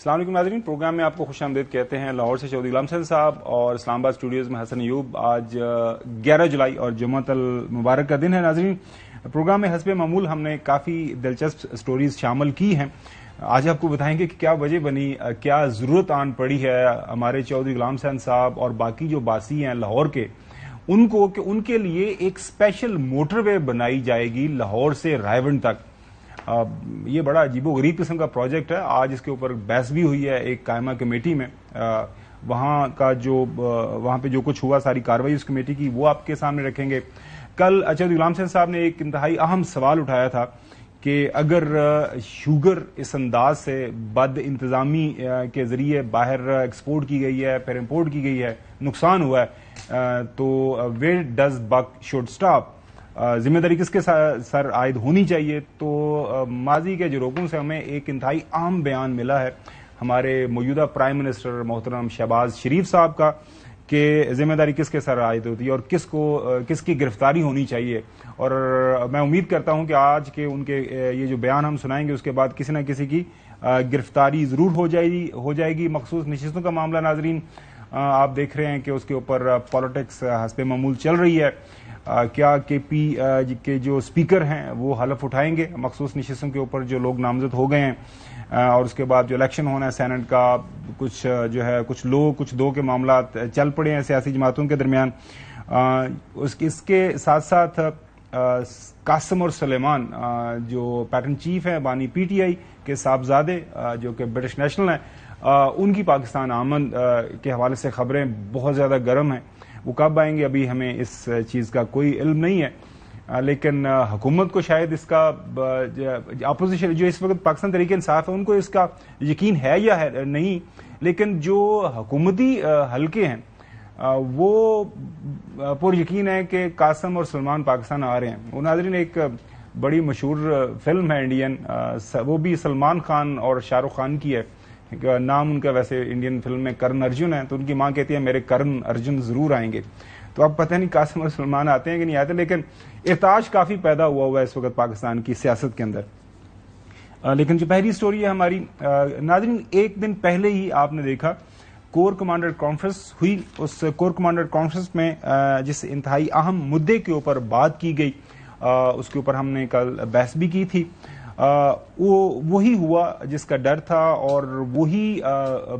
السلام علیکم ناظرین، پروگرام میں آپ کو خوش آمدید کہتے ہیں۔ لاہور سے چودھری غلام حسین صاحب اور اسلام آباد اسٹوڈیوز میں حسن ایوب۔ آج 11 جولائی اور جمعۃ المبارک کا دن ہے۔ ناظرین، پروگرام میں حسب معمول ہم نے کافی دلچسپ سٹوریز شامل کی ہیں۔ آج آپ کو بتائیں گے کہ کیا وجہ بنی، کیا ضرورت آن پڑی ہے ہمارے چودھری غلام حسین صاحب اور باقی جو باسی ہیں لاہور کے، ان کو کہ ان کے لیے ایک اسپیشل موٹر وے بنائی جائے گی لاہور سے رائیونڈ تک۔ یہ بڑا عجیب و غریب قسم کا پروجیکٹ ہے۔ آج اس کے اوپر بحث بھی ہوئی ہے ایک قائمہ کمیٹی میں۔ وہاں پہ جو کچھ ہوا، ساری کارروائی اس کمیٹی کی، وہ آپ کے سامنے رکھیں گے۔ کل چودھری غلام حسین صاحب نے ایک انتہائی اہم سوال اٹھایا تھا کہ اگر شوگر اس انداز سے بد انتظامی کے ذریعے باہر ایکسپورٹ کی گئی ہے، پھر امپورٹ کی گئی ہے، نقصان ہوا ہے، تو where does book should stop, ذمہ داری کس کے سر عائد ہونی چاہیے؟ تو ماضی کے جروگوں سے ہمیں ایک انتہائی اہم بیان ملا ہے ہمارے موجودہ پرائم منسٹر محترم شہباز شریف صاحب کا کہ ذمہ داری کس کے سر عائد ہوتی ہے اور کس کی گرفتاری ہونی چاہیے۔ اور میں امید کرتا ہوں کہ آج کے ان کے یہ جو بیان ہم سنائیں گے اس کے بعد کسی نہ کسی کی گرفتاری ضرور ہو جائے گی۔ مخصوص نشستوں کا معاملہ ناظرین آپ دیکھ رہے ہیں کہ اس کے اوپر پالیٹکس حسب معمول چل رہی ہے۔ کیا کے پی کے جو اسپیکر ہیں وہ حلف اٹھائیں گے مخصوص نشستوں کے اوپر جو لوگ نامزد ہو گئے ہیں، اور اس کے بعد جو الیکشن ہونا ہے سینٹ کا، کچھ جو ہے کچھ دو کے معاملات چل پڑے ہیں سیاسی جماعتوں کے درمیان۔ اس کے ساتھ ساتھ قاسم اور سلیمان جو پیٹرن چیف ہیں بانی پی ٹی آئی کے صاحبزادے جو کہ برٹش نیشنل ہیں، ان کی پاکستان آمد کے حوالے سے خبریں بہت زیادہ گرم ہیں۔ وہ کب آئیں گے ابھی ہمیں اس چیز کا کوئی علم نہیں ہے، لیکن حکومت کو شاید اس کا، اپوزیشن جو اس وقت پاکستان تحریک انصاف ہے ان کو اس کا یقین ہے یا ہے نہیں، لیکن جو حکومتی حلقے ہیں وہ پر یقین ہے کہ قاسم اور سلمان پاکستان آ رہے ہیں۔ وہ ناظرین ایک بڑی مشہور فلم ہے انڈین، وہ بھی سلمان خان اور شاہ رخ خان کی ہے، نام ان کا ویسے انڈین فلم میں کرن ارجن ہے، تو ان کی ماں کہتی ہے میرے کرن ارجن ضرور آئیں گے۔ تو اب پتہ نہیں قاسم اور سلمان آتے ہیں کہ نہیں آتے، لیکن ارتعاش کافی پیدا ہوا ہے اس وقت پاکستان کی سیاست کے اندر۔ لیکن جو پہلی سٹوری ہے ہماری ناظرین، ایک دن پہلے ہی آپ نے دیکھا کور کمانڈر کانفرنس ہوئی۔ اس کور کمانڈر کانفرنس میں جس انتہائی اہم مدعے کے اوپر بات کی گئی، اس کے اوپر ہم نے کل بحث بھی کی تھی۔ وہی ہوا جس کا ڈر تھا، اور وہی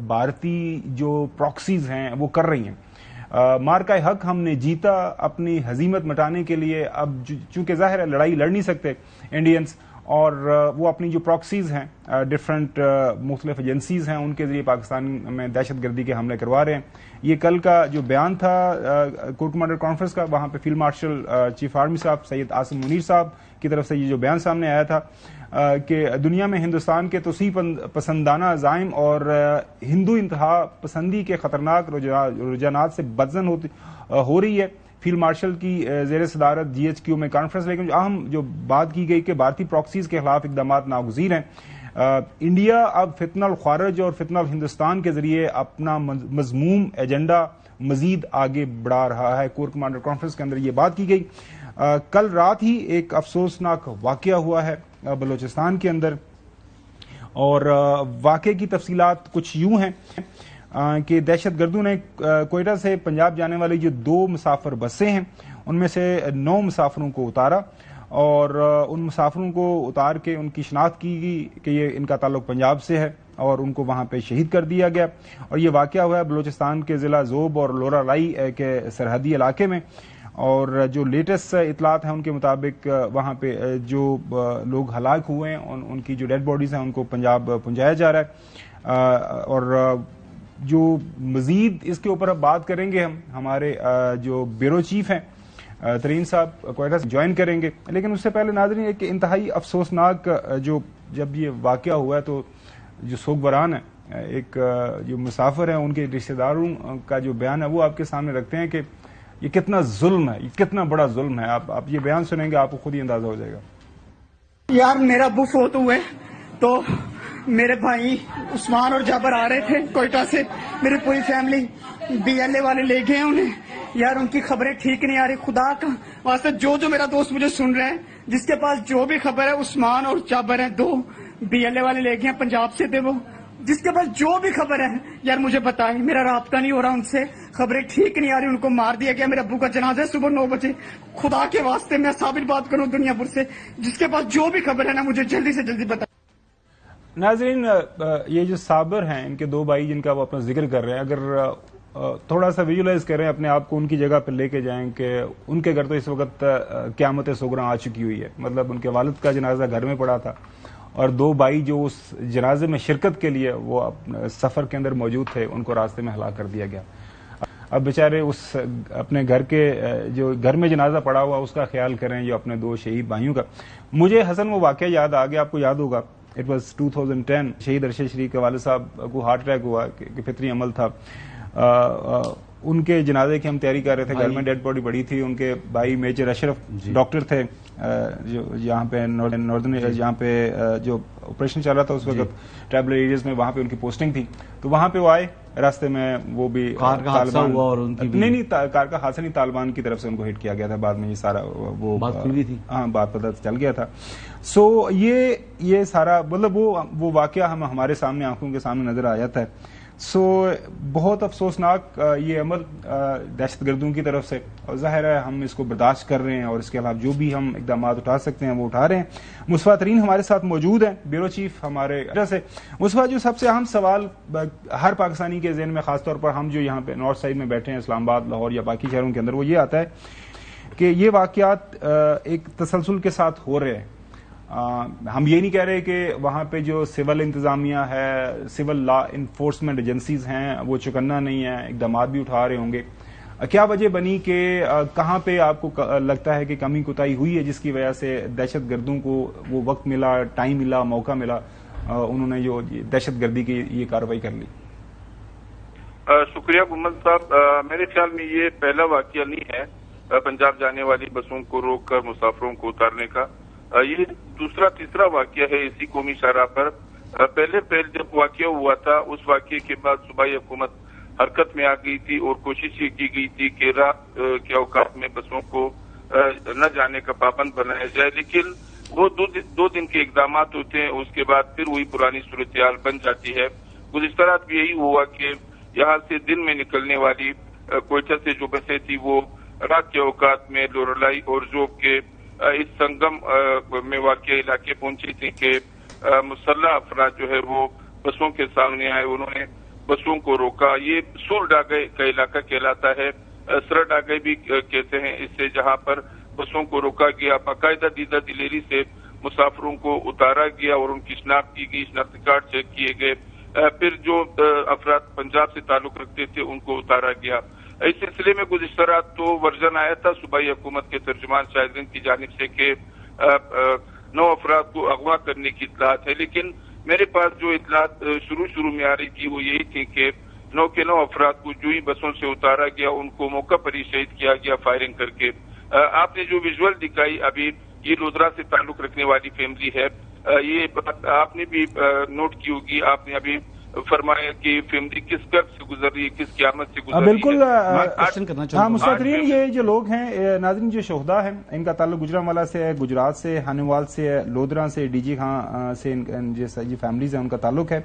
بھارتی جو پراکسیز ہیں وہ کر رہی ہیں۔ مارکہ حق ہم نے جیتا، اپنی ہزیمت مٹانے کے لیے اب چونکہ ظاہر ہے لڑائی لڑ نہیں سکتے انڈینز، اور وہ اپنی جو پراکسیز ہیں ڈفرینٹ مختلف ایجنسیز ہیں ان کے ذریعے پاکستان میں دہشت گردی کے حملے کروا رہے ہیں۔ یہ کل کا جو بیان تھا کور کمانڈر کانفرنس کا، وہاں پہ فیلڈ مارشل چیف آرمی صاحب سید عاصم منیر صاحب کی طرف سے یہ جو بیان سامنے آیا تھا کہ دنیا میں ہندوستان کے توسیع پسندانہ عزائم اور ہندو انتہا پسندی کے خطرناک رجحانات سے بدزن ہو رہی ہے۔ فیلڈ مارشل کی زیر صدارت جی ایچ کیو میں کانفرنس، لیکن جو بات کی گئی کہ بھارتی پراکسیز کے خلاف اقدامات ناگزیر ہیں۔ انڈیا اب فتنہ الخارج اور فتنہ الہندوستان کے ذریعے اپنا مذموم ایجنڈا مزید آگے بڑھا رہا ہے۔ کور کمانڈر کانفرنس کے اندر یہ بات کی گئی۔ کل رات ہی ایک افسوسناک واقعہ ہوا ہے بلوچستان کے اندر، اور واقعے کی تفصیلات کچھ یوں ہیں کہ دہشت گردوں نے کوئٹہ سے پنجاب جانے والی جو 2 مسافر بسیں ہیں ان میں سے 9 مسافروں کو اتارا، اور ان مسافروں کو اتار کے ان کی شناخت کی گئی کہ یہ ان کا تعلق پنجاب سے ہے، اور ان کو وہاں پہ شہید کر دیا گیا۔ اور یہ واقعہ ہوا ہے بلوچستان کے ضلع زوب اور لورا لائی کے سرحدی علاقے میں، اور جو لیٹسٹ اطلاعات ہیں ان کے مطابق وہاں پہ جو لوگ ہلاک ہوئے ہیں ان کی جو ڈیڈ باڈیز ہیں ان کو پنجاب پہنچایا جا رہا ہے۔ اور جو مزید اس کے اوپر اب بات کریں گے ہمارے جو بیورو چیف ہیں ترین صاحب کوئٹہ سے جوائن کریں گے، لیکن اس سے پہلے ناظرین ایک انتہائی افسوسناک جب یہ واقعہ ہوا ہے تو جو سوگواران ہے، ایک جو مسافر ہیں ان کے رشتہ داروں کا جو بیان ہے وہ آپ کے سامنے رکھتے ہیں کہ یہ کتنا ظلم ہے، یہ کتنا بڑا ظلم ہے۔ آپ یہ بیان سنیں گے آپ کو خود ہی اندازہ ہو جائے گا۔ یار میرا ابو فوت ہوئے تو میرے بھائی عثمان اور جابر آ رہے تھے کوئٹہ سے، میری پوری فیملی بی ایل اے والے لے گئے ہیں انہیں۔ یار ان کی خبریں ٹھیک نہیں آ رہی، خدا کا واسطے جو میرا دوست مجھے سن رہے ہیں، جس کے پاس جو بھی خبر ہے، عثمان اور جابر ہیں 2 بی ایل اے والے لے گئے ہیں، پنجاب سے تھے وہ، جس کے پاس جو بھی خبر ہے یار مجھے بتائیں. میرا رابطہ نہیں ہو رہا ان سے, خبریں ٹھیک نہیں آ رہی, ان کو مار دیا گیا. میرے ابو کا جنازہ ہے صبح 9 بجے. خدا کے واسطے میں ثابت بات کروں دنیا بھر سے, جس کے پاس جو بھی خبر ہے نا مجھے جلدی سے جلدی بتائیں. ناظرین, یہ جو صابر ہیں, ان کے 2 بھائی جن کا وہ اپنا ذکر کر رہے ہیں, اگر تھوڑا سا ویژولائز کریں اپنے آپ کو ان کی جگہ پہ لے کے جائیں کہ ان کے گھر تو اس وقت قیامت صغریٰ آ چکی ہوئی ہے. مطلب ان کے والد کا جنازہ گھر میں پڑا تھا اور 2 بھائی جو اس جنازے میں شرکت کے لیے وہ سفر کے اندر موجود تھے, ان کو راستے میں ہلاک کر دیا گیا. اب بیچارے اس اپنے گھر کے جو گھر میں جنازہ پڑا ہوا اس کا خیال کریں, جو اپنے 2 شہید بھائیوں کا. مجھے حسن وہ واقعہ یاد آ گیا, آپ کو یاد ہوگا, اٹ واز 2010. شہید ارشد شریف کے والد صاحب کو ہارٹ اٹیک ہوا کہ فطری عمل تھا. ان کے جنازے کی ہم تیاری کر رہے تھے, گھر میں ڈیڈ باڈی پڑی تھی. ان کے بھائی میجر اشرف ڈاکٹر تھے جو یہاں پہ ناردرن جہاں پہ جو آپریشن چل رہا تھا اس وقت ٹرائبل ایریاز میں, وہاں پہ ان کی پوسٹنگ تھی. تو وہاں پہ وہ آئے, راستے میں وہ بھی طالبان نہیں کار کا حادثہ نہیں, طالبان کی طرف سے ان کو ہٹ کیا گیا تھا. بعد میں یہ سارا وہ بات کھل گئی تھی, ہاں بات پتہ چل گیا تھا. سو یہ سارا مطلب وہ واقعہ ہمارے سامنے آنکھوں کے سامنے نظر آ جاتا ہے. سو بہت افسوسناک یہ عمل دہشت گردوں کی طرف سے, اور ظاہر ہے ہم اس کو برداشت کر رہے ہیں اور اس کے خلاف جو بھی ہم اقدامات اٹھا سکتے ہیں وہ اٹھا رہے ہیں. مصطفیٰ ترین ہمارے ساتھ موجود ہیں, بیورو چیف ہمارے سے. مصطفیٰ, جو سب سے اہم سوال ہر پاکستانی کے ذہن میں, خاص طور پر ہم جو یہاں پہ نارتھ سائڈ میں بیٹھے ہیں, اسلام آباد, لاہور یا باقی شہروں کے اندر, وہ یہ آتا ہے کہ یہ واقعات ایک تسلسل کے ساتھ ہو رہے ہیں. ہم یہ نہیں کہہ رہے کہ وہاں پہ جو سول انتظامیہ ہے, سول لا انفورسمنٹ ایجنسیز ہیں, وہ چکنا نہیں ہیں, اقدامات بھی اٹھا رہے ہوں گے. کیا وجہ بنی کہ کہاں پہ آپ کو لگتا ہے کہ کمی کوتاہی ہوئی ہے جس کی وجہ سے دہشت گردوں کو وہ وقت ملا, ٹائم ملا, موقع ملا, انہوں نے جو دہشت گردی کی یہ کارروائی کر لی؟ شکریہ محمد صاحب. میرے خیال میں یہ پہلا واقعہ نہیں ہے پنجاب جانے والی بسوں کو روک کر مسافروں کو اتارنے کا. یہ دوسرا تیسرا واقعہ ہے اسی قومی شاہراہ پر. پہلے جب واقعہ ہوا تھا اس واقعے کے بعد صوبائی حکومت حرکت میں آ گئی تھی اور کوشش یہ کی گئی تھی کہ رات کے اوقات میں بسوں کو نہ جانے کا پابند بنایا جائے, لیکن وہ 2 دن کے اقدامات ہوتے ہیں, اس کے بعد پھر وہی پرانی صورتحال بن جاتی ہے. گزشتہ رات بھی یہی ہوا کہ یہاں سے دن میں نکلنے والی کوئٹہ سے جو بسیں تھی وہ رات کے اوقات میں لورلائی اور ذوب کے اس سنگم میں واقع علاقے پہنچی تھی کہ مسلح افراد جو ہے وہ بسوں کے سامنے آئے, انہوں نے بسوں کو روکا. یہ سور ڈاگے کا علاقہ کہلاتا ہے, سر ڈاگے بھی کہتے ہیں اس سے, جہاں پر بسوں کو روکا گیا, باقاعدہ دیدہ دلیری سے مسافروں کو اتارا گیا اور ان کی شناخت کی گئی, شناختی کارڈ چیک کیے گئے, پھر جو افراد پنجاب سے تعلق رکھتے تھے ان کو اتارا گیا. اس سلسلے میں گزشتہ رات تو ورژن آیا تھا صوبائی حکومت کے ترجمان شاہدین کی جانب سے کہ 9 افراد کو اغوا کرنے کی اطلاعات ہے, لیکن میرے پاس جو اطلاعات شروع میں آ رہی تھی وہ یہی تھی کہ 9 کے 9 افراد کو جو ہی بسوں سے اتارا گیا ان کو موقع پر ہی شہید کیا گیا فائرنگ کر کے. آپ نے جو ویژول دکھائی ابھی, یہ لودرا سے تعلق رکھنے والی فیملی ہے, یہ بات آپ نے بھی نوٹ کی ہوگی. آپ نے ابھی فرمایا کہ فیملی کس قرض سے گزر رہی ہے, کس قیامت سے گزر رہی ہے. بالکل. ہاں مستقرین, یہ جو لوگ ہیں ناظرین, جو شہداء ہیں, ان کا تعلق گجرانوالہ سے ہے, گجرات سے, ہانیوال سے ہے, لودرا سے, ڈی جی خان سے, جو فیملیز ہیں ان کا تعلق ہے.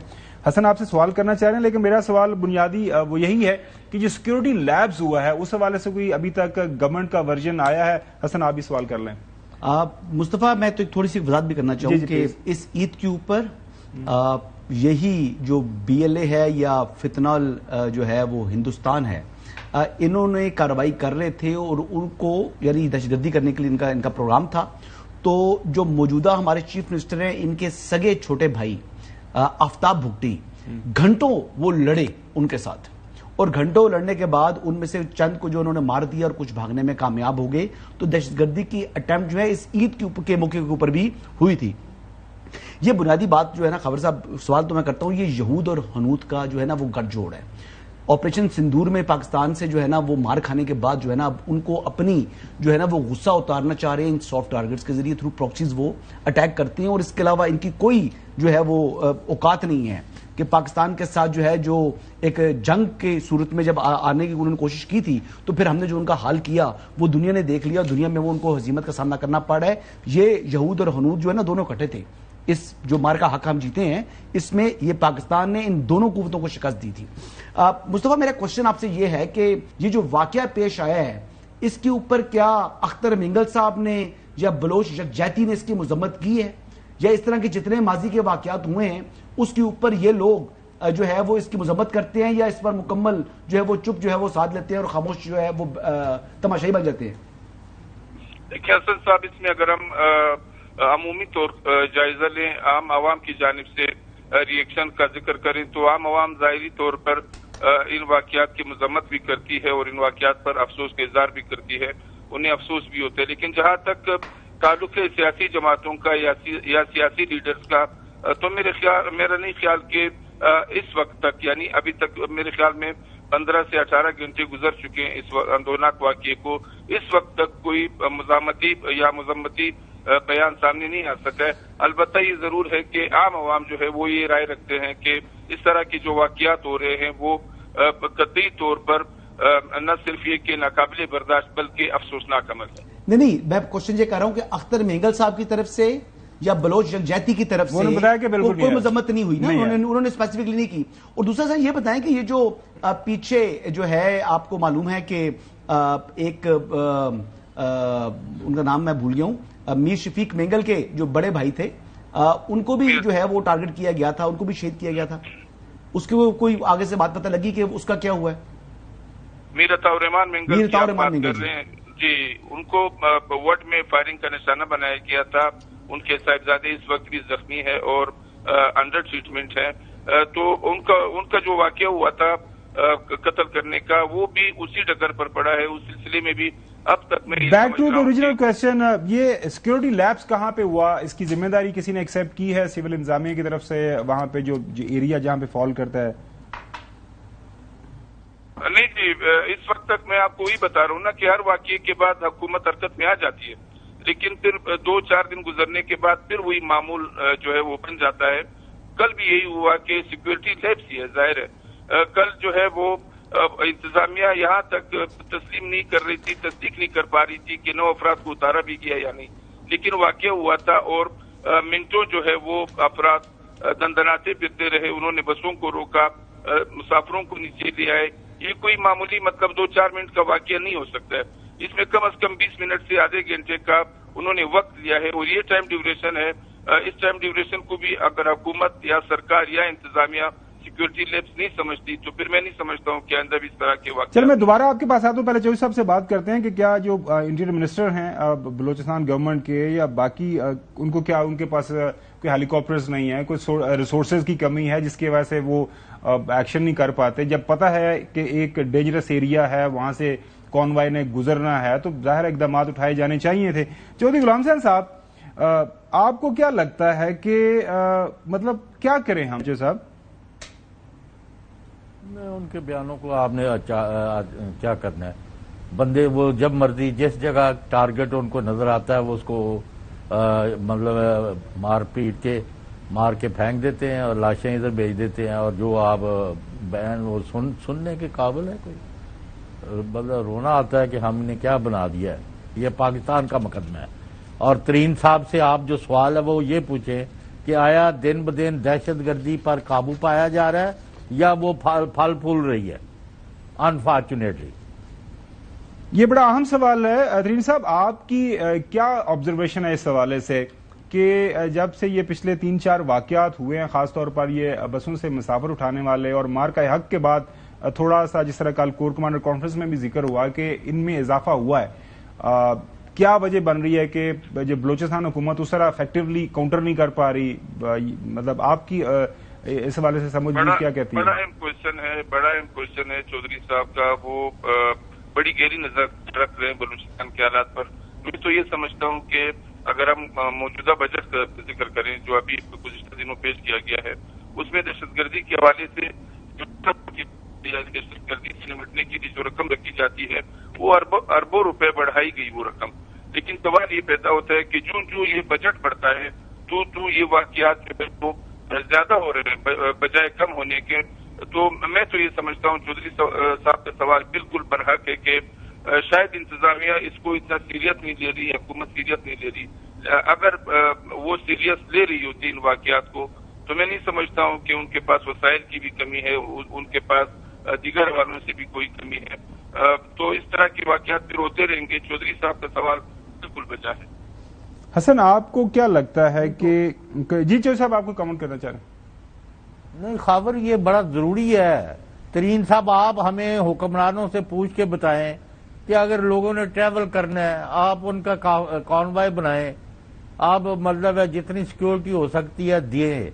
حسن آپ سے سوال کرنا چاہ رہے ہیں, لیکن میرا سوال بنیادی وہ یہی ہے کہ جو سیکیورٹی لیبز ہوا ہے اس حوالے سے کوئی ابھی تک گورنمنٹ کا ورژن آیا ہے؟ حسن آپ بھی سوال کر لیں. مصطفیٰ, میں تو ایک تھوڑی سی وضاحت بھی کرنا چاہوں کہ اس عید کے اوپر یہی جو بی ایل اے ہے یا فتنال جو ہے وہ ہندوستان ہے, انہوں نے کارروائی کر رہے تھے اور ان کو یعنی دہشت گردی کرنے کے لیے ان کا پروگرام تھا. تو جو موجودہ ہمارے چیف منسٹر ہیں, ان کے سگے چھوٹے بھائی آفتاب بھگٹی گھنٹوں وہ لڑے ان کے ساتھ, اور گھنٹوں لڑنے کے بعد ان میں سے چند کو جو انہوں نے مار دیا اور کچھ بھاگنے میں کامیاب ہو گئے. تو دہشت گردی کی اٹیمپٹ جو ہے اس عید کے موقع کے اوپر بھی ہوئی تھی. یہ بنیادی بات جو ہے نا خبر صاحب, سوال تو میں کرتا ہوں, یہ یہود اور حنوت کا جو ہے نا وہ گٹھ جوڑ ہے. آپریشن سندور میں پاکستان سے جو ہے نا وہ مار کھانے کے بعد جو ہے نا اب ان کو اپنی جو ہے نا وہ غصہ اتارنا چاہ رہے ہیں, ان سافٹ ٹارگٹس کے ذریعے تھرو پراکسیز وہ اٹیک کرتے ہیں, اور اس کے علاوہ ان کی کوئی جو ہے وہ اوقات نہیں ہے کہ پاکستان کے ساتھ جو ہے جو ایک جنگ کے صورت میں جب آنے کی انہوں نے کوشش کی تھی تو پھر ہم نے جو ان کا حال کیا وہ دنیا نے دیکھ لیا, دنیا میں وہ ان کو ہزیمت کا سامنا کرنا پڑا ہے. یہ یہود اور حنود جو ہے نا دونوں کٹے تھے, اس جو مارکا حق ہم جیتے ہیں اس میں یہ پاکستان نے ان دونوں قوتوں کو شکست دی تھی. مصطفیٰ میرا کوشچن آپ سے یہ ہے کہ یہ جو واقعہ پیش آیا ہے اس کے اوپر کیا اختر مینگل صاحب نے یا بلوچ یکجہتی نے اس کی مذمت کی ہے، یا اس طرح کے جتنے ماضی کے واقعات ہوئے ہیں اس کے اوپر یہ لوگ جو ہے وہ اس کی مذمت کرتے ہیں، یا اس پر مکمل جو ہے وہ چپ جو ہے وہ ساتھ لیتے ہیں اور خاموش جو ہے وہ تماشائی بن جاتے ہیں؟ دیکھیں حسن صاحب، اس میں اگر ہم عمومی طور جائزہ لیں، عام عوام کی جانب سے ری ایکشن کا ذکر کریں تو عام عوام ظاہری طور پر ان واقعات کی مذمت بھی کرتی ہے اور ان واقعات پر افسوس کا اظہار بھی کرتی ہے، انہیں افسوس بھی ہوتے ہیں. لیکن جہاں تک تعلق ہے سیاسی جماعتوں کا یا سیاسی لیڈرز کا، تو میرا نہیں خیال کہ اس وقت تک، یعنی ابھی تک میرے خیال میں 15 سے 18 گھنٹے گزر چکے ہیں اس اندوناک واقعے کو، اس وقت تک کوئی مزاحمتی یا مذمتی بیان سامنے نہیں آ سکا ہے. البتہ یہ ضرور ہے کہ عام عوام جو ہے وہ یہ رائے رکھتے ہیں کہ اس طرح کے جو واقعات ہو رہے ہیں وہ قطعی طور پر نہ صرف یہ کہ ناقابل برداشت بلکہ افسوسناک عمل ہے. نہیں، میں کوشچن یہ کر رہا ہوں کہ اختر مینگل صاحب کی طرف سے یا بلوچ یکجہتی کی طرف سے کوئی مذمت نہیں ہوئی نا، انہوں نے اسپیسیفکلی نہیں کی. اور دوسرا سر یہ بتائیں کہ یہ جو پیچھے جو ہے آپ کو معلوم ہے کہ ایک ان کا نام میں بھول گیا ہوں، میر شفیق مینگل کے جو بڑے بھائی تھے ان کو بھی جو ہے وہ ٹارگٹ کیا گیا تھا، ان کو بھی شہید کیا گیا تھا، اس کے کوئی آگے سے بات پتہ لگی کہ اس کا کیا ہوا ہے؟ میر عطاء الرحمان مینگل جی، ان کو وارڈ میں فائرنگ کا نشانہ بنایا گیا تھا. ان کے صاحبزادے اس وقت بھی زخمی ہے اور انڈر ٹریٹمنٹ ہے. تو ان کا جو واقعہ ہوا تھا قتل کرنے کا وہ بھی اسی ڈگر پر پڑا ہے. اس سلسلے میں بھی اب تک میں back to the original question, یہ سیکورٹی لیبس کہاں پہ ہوا؟ اس کی ذمہ داری کسی نے ایکسپٹ کی ہے سول انتظامیہ کی طرف سے وہاں پہ جو ایریا جہاں پہ فال کرتا ہے؟ نہیں جی، اس وقت تک میں آپ کو وہی بتا رہا ہوں نا کہ ہر واقعے کے بعد حکومت حرکت میں آ جاتی ہے، لیکن پھر 2-4 دن گزرنے کے بعد پھر وہی معمول جو ہے وہ بن جاتا ہے. کل بھی یہی ہوا کہ سیکورٹی لیبس ہی ہے، ظاہر ہے کل جو ہے وہ انتظامیہ یہاں تک تسلیم نہیں کر رہی تھی، تصدیق نہیں کر پا رہی تھی کہ 9 افراد کو اتارا بھی گیا یا نہیں، لیکن واقعہ ہوا تھا اور منٹوں جو ہے وہ افراد دندناتے پھرتے رہے. انہوں نے بسوں کو روکا، مسافروں کو نیچے لے آئے. یہ کوئی معمولی 2-4 منٹ کا واقعہ نہیں ہو سکتا ہے، اس میں کم از کم 20 منٹ سے آدھے گھنٹے کا انہوں نے وقت لیا ہے. اور یہ ٹائم ڈیوریشن ہے، اس ٹائم ڈیوریشن کو بھی اگر حکومت یا سرکار یا انتظامیہ سیکورٹی لیبس نہیں سمجھتی تو پھر میں نہیں سمجھتا ہوں کہ آئندہ بھی اس طرح کے واقعات. چل میں دوبارہ آپ کے پاس آتا ہوں، پہلے چودھری صاحب سے بات کرتے ہیں کہ کیا جو انٹیریئر منسٹر ہیں بلوچستان گورنمنٹ کے یا باقی ان کو کیا ان کے پاس کوئی ہیلی کاپٹرز نہیں ہے، کوئی ریسورسز کی کمی ہے جس کی وجہ سے وہ ایکشن نہیں کر پاتے؟ جب پتہ ہے کہ ایک ڈینجرس ایریا ہے وہاں سے کانوائے نے گزرنا ہے تو ظاہر اقدامات اٹھائے جانے چاہیے تھے. چودھری غلام حسین صاحب، آپ کو کیا لگتا ہے کہ مطلب کیا کریں ہم صاحب؟ ان کے بیانوں کو آپ نے کیا کرنا ہے؟ بندے وہ جب مرضی جس جگہ ٹارگٹ ان کو نظر آتا ہے وہ اس کو مطلب مار کے پھینک دیتے ہیں اور لاشیں ادھر بھیج دیتے ہیں. اور جو آپ بیان وہ سننے کے قابل ہے کوئی؟ مطلب رونا آتا ہے کہ ہم نے کیا بنا دیا ہے. یہ پاکستان کا مقدمہ ہے. اور ترین صاحب سے آپ جو سوال ہے وہ یہ پوچھیں کہ آیا دن بدن دہشت گردی پر قابو پایا جا رہا ہے یا وہ پھل پھول رہی ہے؟ انفارچونیٹلی یہ بڑا اہم سوال ہے. ترین صاحب، آپ کی کیا آبزرویشن ہے اس حوالے سے کہ جب سے یہ پچھلے 3-4 واقعات ہوئے ہیں، خاص طور پر یہ بسوں سے مسافر اٹھانے والے اور مارکا حق کے بعد تھوڑا سا جس طرح کل کور کمانڈر کانفرنس میں بھی ذکر ہوا کہ ان میں اضافہ ہوا ہے، کیا وجہ بن رہی ہے کہ جو بلوچستان حکومت اس طرح افیکٹولی کاؤنٹر نہیں کر پا رہی؟ مطلب آپ کی اس حوالے سے سمجھ کیا کہتی ہے؟ بڑا اہم کوشچن ہے چودھری صاحب کا. وہ بڑی گہری نظر رکھ رہے ہیں بلوچستان کے حالات پر. میں تو یہ سمجھتا ہوں کہ اگر ہم موجودہ بجٹ کا ذکر کریں جو ابھی گزشتہ دنوں پیش کیا گیا ہے، اس میں دہشت گردی کے حوالے سے دہشت گردی سے نمٹنے کے لیے جو رقم رکھی جاتی ہے وہ اربوں روپے بڑھائی گئی وہ رقم. لیکن سوال یہ پیدا ہوتا ہے کہ جو یہ بجٹ بڑھتا ہے تو یہ واقعات جو ہے وہ زیادہ ہو رہے ہیں بجائے کم ہونے کے. تو میں تو یہ سمجھتا ہوں چودھری صاحب کا سوال بالکل برحق ہے کہ شاید انتظامیہ اس کو اتنا سیریت نہیں لے رہی، حکومت سیریت نہیں لے رہی. اگر وہ سیریس لے رہی ہوتی ان واقعات کو تو میں نہیں سمجھتا ہوں کہ ان کے پاس وسائل کی بھی کمی ہے، ان کے پاس دیگر والوں سے بھی کوئی کمی ہے. تو اس طرح کے واقعات پھر ہوتے رہیں گے. چودھری صاحب کا سوال بالکل بچا ہے. حسن آپ کو کیا لگتا ہے کہ جی چودھری صاحب آپ کو کمنٹ کرنا چاہ رہے ہیں؟ نہیں خبر یہ بڑا ضروری ہے. ترین صاحب آپ ہمیں حکمرانوں سے پوچھ کے بتائیں کہ اگر لوگوں نے ٹریول کرنا ہے آپ ان کا کانوائے بنائیں، آپ مطلب ہے جتنی سیکیورٹی ہو سکتی ہے دیں.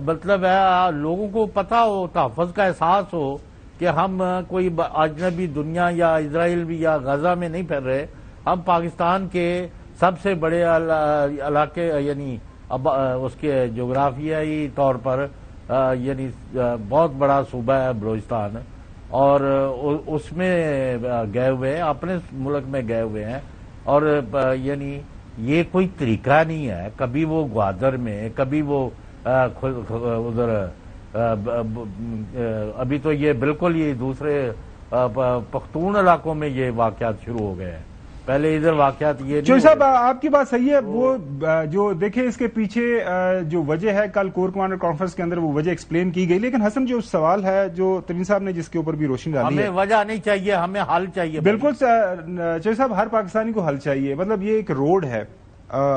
مطلب ہے لوگوں کو پتا ہو، تحفظ کا احساس ہو کہ ہم کوئی اجنبی دنیا یا اسرائیل بھی یا غزہ میں نہیں پھر رہے، ہم پاکستان کے سب سے بڑے علاقے یعنی اس کے جغرافیائی طور پر یعنی بہت بڑا صوبہ ہے بلوچستان، اور اس میں گئے ہوئے ہیں، اپنے ملک میں گئے ہوئے ہیں. اور یعنی یہ کوئی طریقہ نہیں ہے. کبھی وہ گوادر میں، کبھی وہ ادھر ابھی تو یہ بالکل یہ دوسرے پختون علاقوں میں یہ واقعات شروع ہو گئے ہیں. پہلے ادھر واقعات یہ چودھری صاحب آپ کی بات صحیح ہے. وہ جو دیکھیں اس کے پیچھے جو وجہ ہے کل کور کمانڈر کانفرنس کے اندر وہ وجہ ایکسپلین کی گئی، لیکن حسن جو سوال ہے جو ترین صاحب نے جس کے اوپر بھی روشنی ڈالی ہے، ہمیں وجہ نہیں چاہیے، ہمیں حل چاہیے. بالکل چودھری صاحب ہر پاکستانی کو حل چاہیے. مطلب یہ ایک روڈ ہے،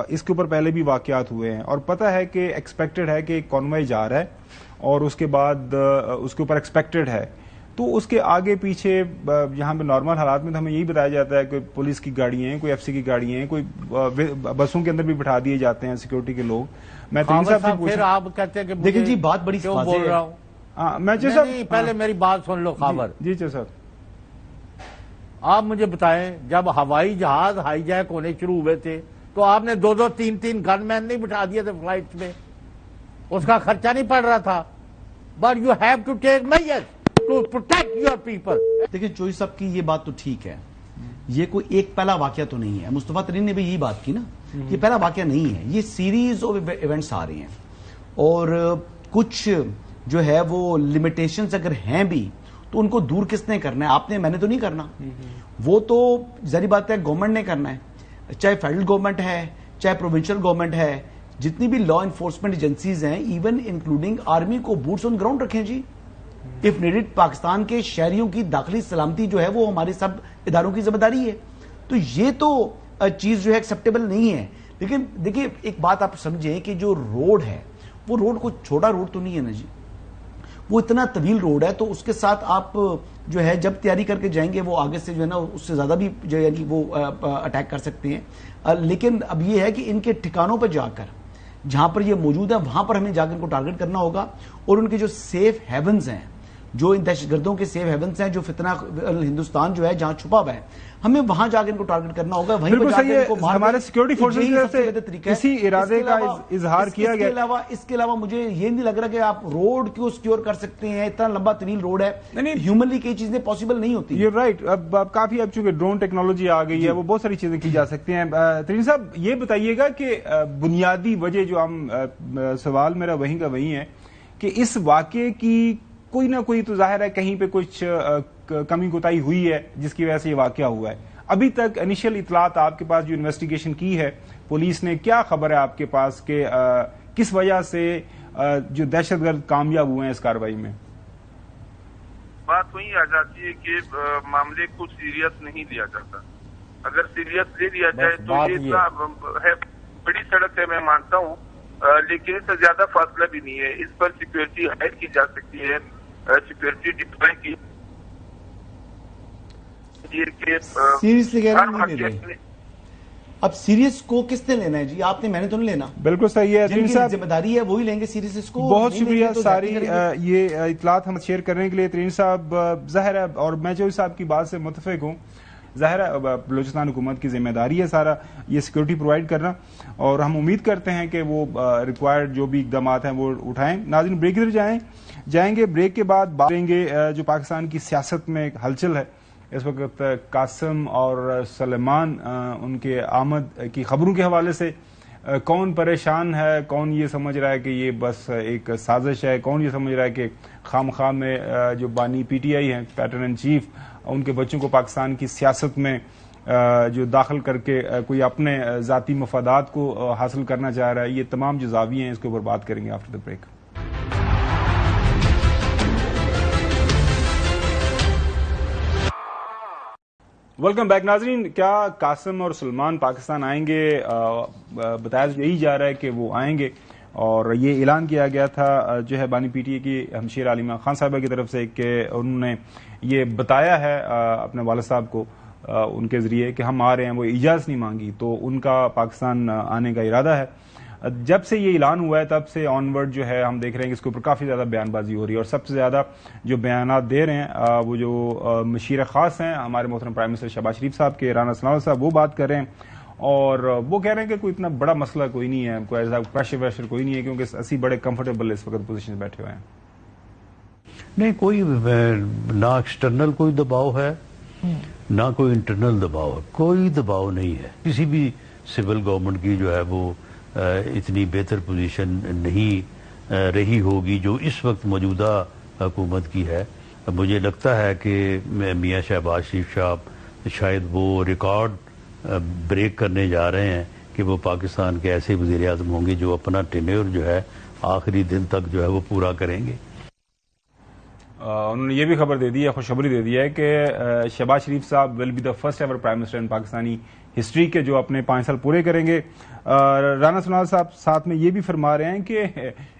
اس کے اوپر پہلے بھی واقعات ہوئے ہیں اور پتہ ہے کہ ایکسپیکٹڈ ہے کہ ایک کانوائے جا رہا ہے اور اس کے بعد اس کے اوپر ایکسپیکٹڈ ہے تو اس کے آگے پیچھے یہاں پہ نارمل حالات میں تو ہمیں یہی بتایا جاتا ہے کہ پولیس کی گاڑیاں ہیں، کوئی ایف سی کی گاڑیاں ہیں، کوئی بسوں کے اندر بھی بٹھا دیے جاتے ہیں سیکورٹی کے لوگ. میں ترین صاحب سے پھر آپ کہتے ہیں کہ لیکن جی بات بڑی کیوں بول رہا ہوں؟ میں پہلے میری بات سن لو. خبر جی چودھری صاحب آپ مجھے بتائیں جب ہوائی جہاز ہائی جیک ہونے شروع ہوئے تھے تو آپ نے 2-3 گن مین نہیں بٹھا دیے تھے فلائٹ میں؟ اس کا خرچہ نہیں پڑ رہا تھا؟ But you have to take measures to protect your people. دیکھیں چودھری صاحب کی یہ بات تو ٹھیک ہے، یہ کوئی ایک پہلا واقعہ تو نہیں ہے. مصطفیٰ ترین نے بھی یہی بات کی نا، یہ پہلا واقعہ نہیں ہے، یہ سیریز آف ایونٹس آ رہے ہیں اور کچھ جو ہے وہ لمیٹیشنز اگر ہیں بھی تو ان کو دور کس نے کرنا ہے؟ آپ نے، میں نے تو نہیں کرنا. وہ تو ظاہری بات ہے گورنمنٹ نے کرنا ہے، چاہے فیڈرل گورنمنٹ ہے چاہے پروونشل گورنمنٹ ہے. جتنی بھی لا انفورسمنٹ ایجنسیز ہیں ایون انکلوڈنگ آرمی کو بوٹس آن گراؤنڈ رکھیں جی. اف نیڈڈ پاکستان کے شہریوں کی داخلی سلامتی جو ہے وہ ہمارے سب اداروں کی ذمہ داری ہے. تو یہ تو چیز جو ہے ایکسیپٹیبل نہیں ہے. لیکن دیکھیے ایک بات آپ سمجھیں کہ جو روڈ ہے وہ روڈ کوئی چھوٹا روڈ تو نہیں ہے نا جی، وہ اتنا طویل روڈ ہے. تو اس کے ساتھ آپ جو ہے جب تیاری کر کے جائیں گے وہ آگے سے جو ہے نا اس سے زیادہ بھی جو یعنی وہ اٹیک کر سکتے ہیں. لیکن اب یہ ہے کہ ان کے ٹھکانوں پر جا کر جہاں پر یہ موجود ہے وہاں پر ہمیں جا کر ان کو ٹارگٹ کرنا ہوگا اور ان کے جو سیف ہیونز ہیں، جو ان دہشت گردوں کے سیف ہیونز ہیں، جو فتنہ ہندوستان جو ہے جہاں چھپا ہوا ہے، ہمیں وہاں جا کے ان کو ٹارگٹ کرنا ہوگا. وہیں پر جا کے ان کو مارنا. ہمارے سیکورٹی فورسز سے اسی ارادے کا اظہار کیا گیا. اس کے علاوہ مجھے یہ نہیں لگ رہا کہ آپ روڈ کیوں سیکیور کر سکتے ہیں، اتنا لمبا طویل روڈ ہے. ہیومنلی کئی چیزیں پاسبل نہیں ہوتی. You right. اب کافی اب چونکہ ڈرون ٹیکنالوجی آ گئی ہے وہ بہت ساری چیزیں کی جا سکتی ہیں. ترین صاحب یہ بتائیے گا کہ بنیادی وجہ جو ہم سوال میرا وہیں کا وہیں ہے کہ اس واقعے کی کوئی نہ کوئی تو ظاہر ہے کہیں پہ کچھ کمی کوتاہی ہوئی ہے جس کی وجہ سے یہ واقعہ ہوا ہے. ابھی تک انیشل اطلاعات آپ کے پاس جو انویسٹیگیشن کی ہے پولیس نے، کیا خبر ہے آپ کے پاس کہ کس وجہ سے جو دہشت گرد کامیاب ہوئے ہیں اس کارروائی میں؟ بات وہی آ جاتی ہے کہ معاملے کو سیریس نہیں لیا جاتا. اگر سیریس لے لیا جائے تو یہ ہے بڑی سڑک ہے، میں مانتا ہوں، لیکن اس سے زیادہ فاصلہ بھی نہیں ہے. اس پر سیکورٹی ہائر کی جا سکتی ہے، سیکورٹی ڈپلوائے کی. سیریسلی کہہ رہے ہیں اب سیریس کو کس نے لینا ہے جی؟ آپ نے، میں نے تو نہیں لینا. بالکل صحیح ہے. جن کی ذمہ داری ہے وہی لیں گے سیریس اس کو. بہت شکریہ ساری یہ اطلاعات ہم شیئر کرنے کے لیے. ترین صاحب ظاہر ہے اور میں چودھری صاحب کی بات سے متفق ہوں، ظاہر ہے بلوچستان حکومت کی ذمہ داری ہے سارا یہ سیکورٹی پرووائڈ کرنا اور ہم امید کرتے ہیں کہ وہ ریکوائرڈ جو بھی اقدامات ہیں وہ اٹھائیں. ناظرین بریک ادھر جائیں گے. بریک کے بعد بات کریں گے جو پاکستان کی سیاست میں ایک ہلچل ہے اس وقت. قاسم اور سلیمان ان کے آمد کی خبروں کے حوالے سے کون پریشان ہے، کون یہ سمجھ رہا ہے کہ یہ بس ایک سازش ہے، کون یہ سمجھ رہا ہے کہ خام خام میں جو بانی پی ٹی آئی ہیں پیٹرن ان چیف ان کے بچوں کو پاکستان کی سیاست میں جو داخل کر کے کوئی اپنے ذاتی مفادات کو حاصل کرنا چاہ رہا ہے. یہ تمام جو زاویے ہیں اس کے اوپر بات کریں گے after the break. Welcome back ناظرین. کیا قاسم اور سلمان پاکستان آئیں گے؟ بتایا یہی جا رہا ہے کہ وہ آئیں گے، اور یہ اعلان کیا گیا تھا جو ہے بانی پی ٹی اے کی ہمشیر علیمہ خان صاحبہ کی طرف سے کہ انہوں نے یہ بتایا ہے اپنے والد صاحب کو ان کے ذریعے کہ ہم آ رہے ہیں. وہ اجازت نہیں مانگی، تو ان کا پاکستان آنے کا ارادہ ہے. جب سے یہ اعلان ہوا ہے تب سے آن ورڈ جو ہے ہم دیکھ رہے ہیں کہ اس کے اوپر کافی زیادہ بیان بازی ہو رہی ہے، اور سب سے زیادہ جو بیانات دے رہے ہیں وہ جو مشیر خاص ہیں ہمارے محترم پرائم منسٹر شہباز شریف صاحب کے، رانا ثناء اللہ صاحب، وہ بات کر رہے ہیں، اور وہ کہہ رہے ہیں کہ کوئی اتنا بڑا مسئلہ کوئی نہیں ہے، کوئی ایسا پریشر ویشر کوئی نہیں ہے، کیونکہ اسی بڑے کمفرٹیبل اس وقت پوزیشن بیٹھے ہوئے ہیں. نہیں، کوئی نہ ایکسٹرنل کوئی دباؤ ہے نہ کوئی انٹرنل دباؤ ہے، کوئی دباؤ نہیں ہے. کسی بھی سول گورنمنٹ کی جو ہے وہ اتنی بہتر پوزیشن نہیں رہی ہوگی جو اس وقت موجودہ حکومت کی ہے. مجھے لگتا ہے کہ میاں شہباز شریف صاحب شاید وہ ریکارڈ بریک کرنے جا رہے ہیں کہ وہ پاکستان کے ایسے وزیر اعظم ہوں گے جو اپنا ٹینیور جو ہے آخری دن تک جو ہے وہ پورا کریں گے. انہوں نے یہ بھی خبر دے دی ہے، خوشخبری دے دی ہے کہ شہباز شریف صاحب will be the first ever prime minister in Pakistani history کے جو اپنے 5 سال پورے کریں گے. رانا ثناء اللہ صاحب ساتھ میں یہ بھی فرما رہے ہیں کہ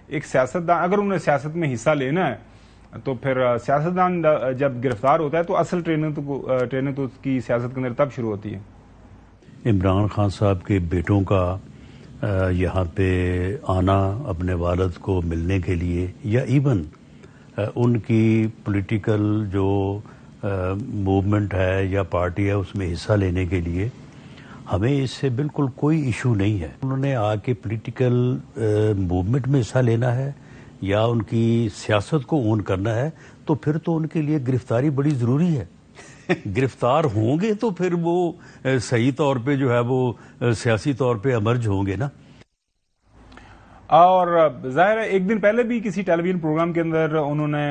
ایک سیاستدان اگر انہیں سیاست میں حصہ لینا ہے تو پھر سیاستدان جب گرفتار ہوتا ہے تو اصل ٹریننگ تو اس کی سیاست کے اندر تب شروع ہوتی ہے. عمران خان صاحب کے بیٹوں کا یہاں پہ آنا اپنے والد کو ملنے کے لیے، یا ایون ان کی پولیٹیکل جو موومنٹ ہے یا پارٹی ہے اس میں حصہ لینے کے لیے، ہمیں اس سے بالکل کوئی ایشو نہیں ہے. انہوں نے آ کے پولیٹیکل موومنٹ میں حصہ لینا ہے یا ان کی سیاست کو اون کرنا ہے تو پھر تو ان کے لیے گرفتاری بڑی ضروری ہے. گرفتار ہوں گے تو پھر وہ صحیح طور پہ جو ہے وہ سیاسی طور پہ امرج ہوں گے نا. اور ظاہر ہے ایک دن پہلے بھی کسی ٹیلی ویژن پروگرام کے اندر انہوں نے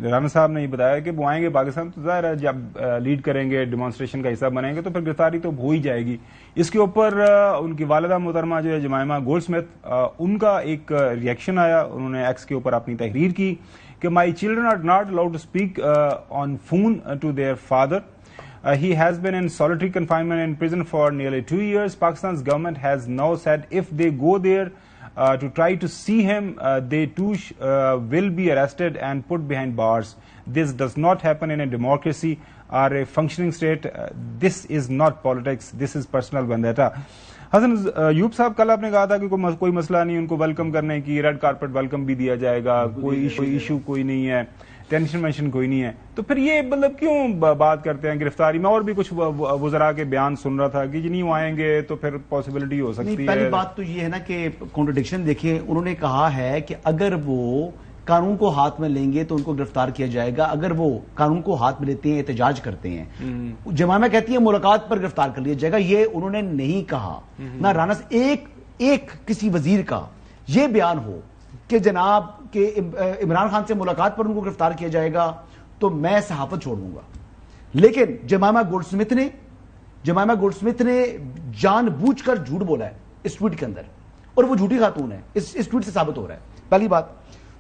رانا صاحب نے یہ بتایا کہ وہ آئیں گے پاکستان، تو ظاہر ہے جب لیڈ کریں گے، ڈیمانسٹریشن کا حصہ بنیں گے تو پھر گرفتاری تو ہو ہی جائے گی. اس کے اوپر ان کی والدہ محترمہ جو ہے جمائمہ گولڈ سمتھ، ان کا ایک ریئیکشن آیا. انہوں نے ایکس کے اوپر اپنی تحریر کی کہ my children are not allowed to speak on phone to their father. He has been in solitary confinement in prison for nearly 2 years. Pakistan's government has now said if they go there to try to see him, they too will be arrested and put behind bars. This does not happen in a democracy or a functioning state. This is not politics. This is personal vendetta. حسن ایوب صاحب، کل آپ نے کہا تھا کہ کوئی مسئلہ نہیں ان کو ویلکم کرنے کی، ریڈ کارپٹ ویلکم بھی دیا جائے گا، کوئی ایشو کوئی نہیں ہے، ٹینشن مینشن کوئی نہیں ہے. تو پھر یہ مطلب کیوں بات کرتے ہیں گرفتاری میں؟ اور بھی کچھ وزراء کے بیان سن رہا تھا کہ جی نہیں وہ آئیں گے تو پھر پاسبلٹی ہو سکتی ہے. پہلی بات تو یہ ہے نا کہ کانٹرڈکشن دیکھیں، انہوں نے کہا ہے کہ اگر وہ قانون کو ہاتھ میں لیں گے تو ان کو گرفتار کیا جائے گا، اگر وہ قانون کو ہاتھ میں لیتے ہیں، احتجاج کرتے ہیں. جمائمہ کہتی ہے ملاقات پر گرفتار کر لیا جائے گا، یہ انہوں نے نہیں کہا. نہ رانا ایک کسی وزیر کا یہ بیان ہو کہ جناب کہ عمران خان سے ملاقات پر ان کو گرفتار کیا جائے گا تو میں صحافت چھوڑ دوں گا. لیکن جمائمہ گولڈ سمتھ نے جان بوجھ کر جھوٹ بولا ہے اس ٹویٹ کے اندر، اور وہ جھوٹی خاتون ہے، اس ٹویٹ سے ثابت ہو رہا ہے. پہلی بات.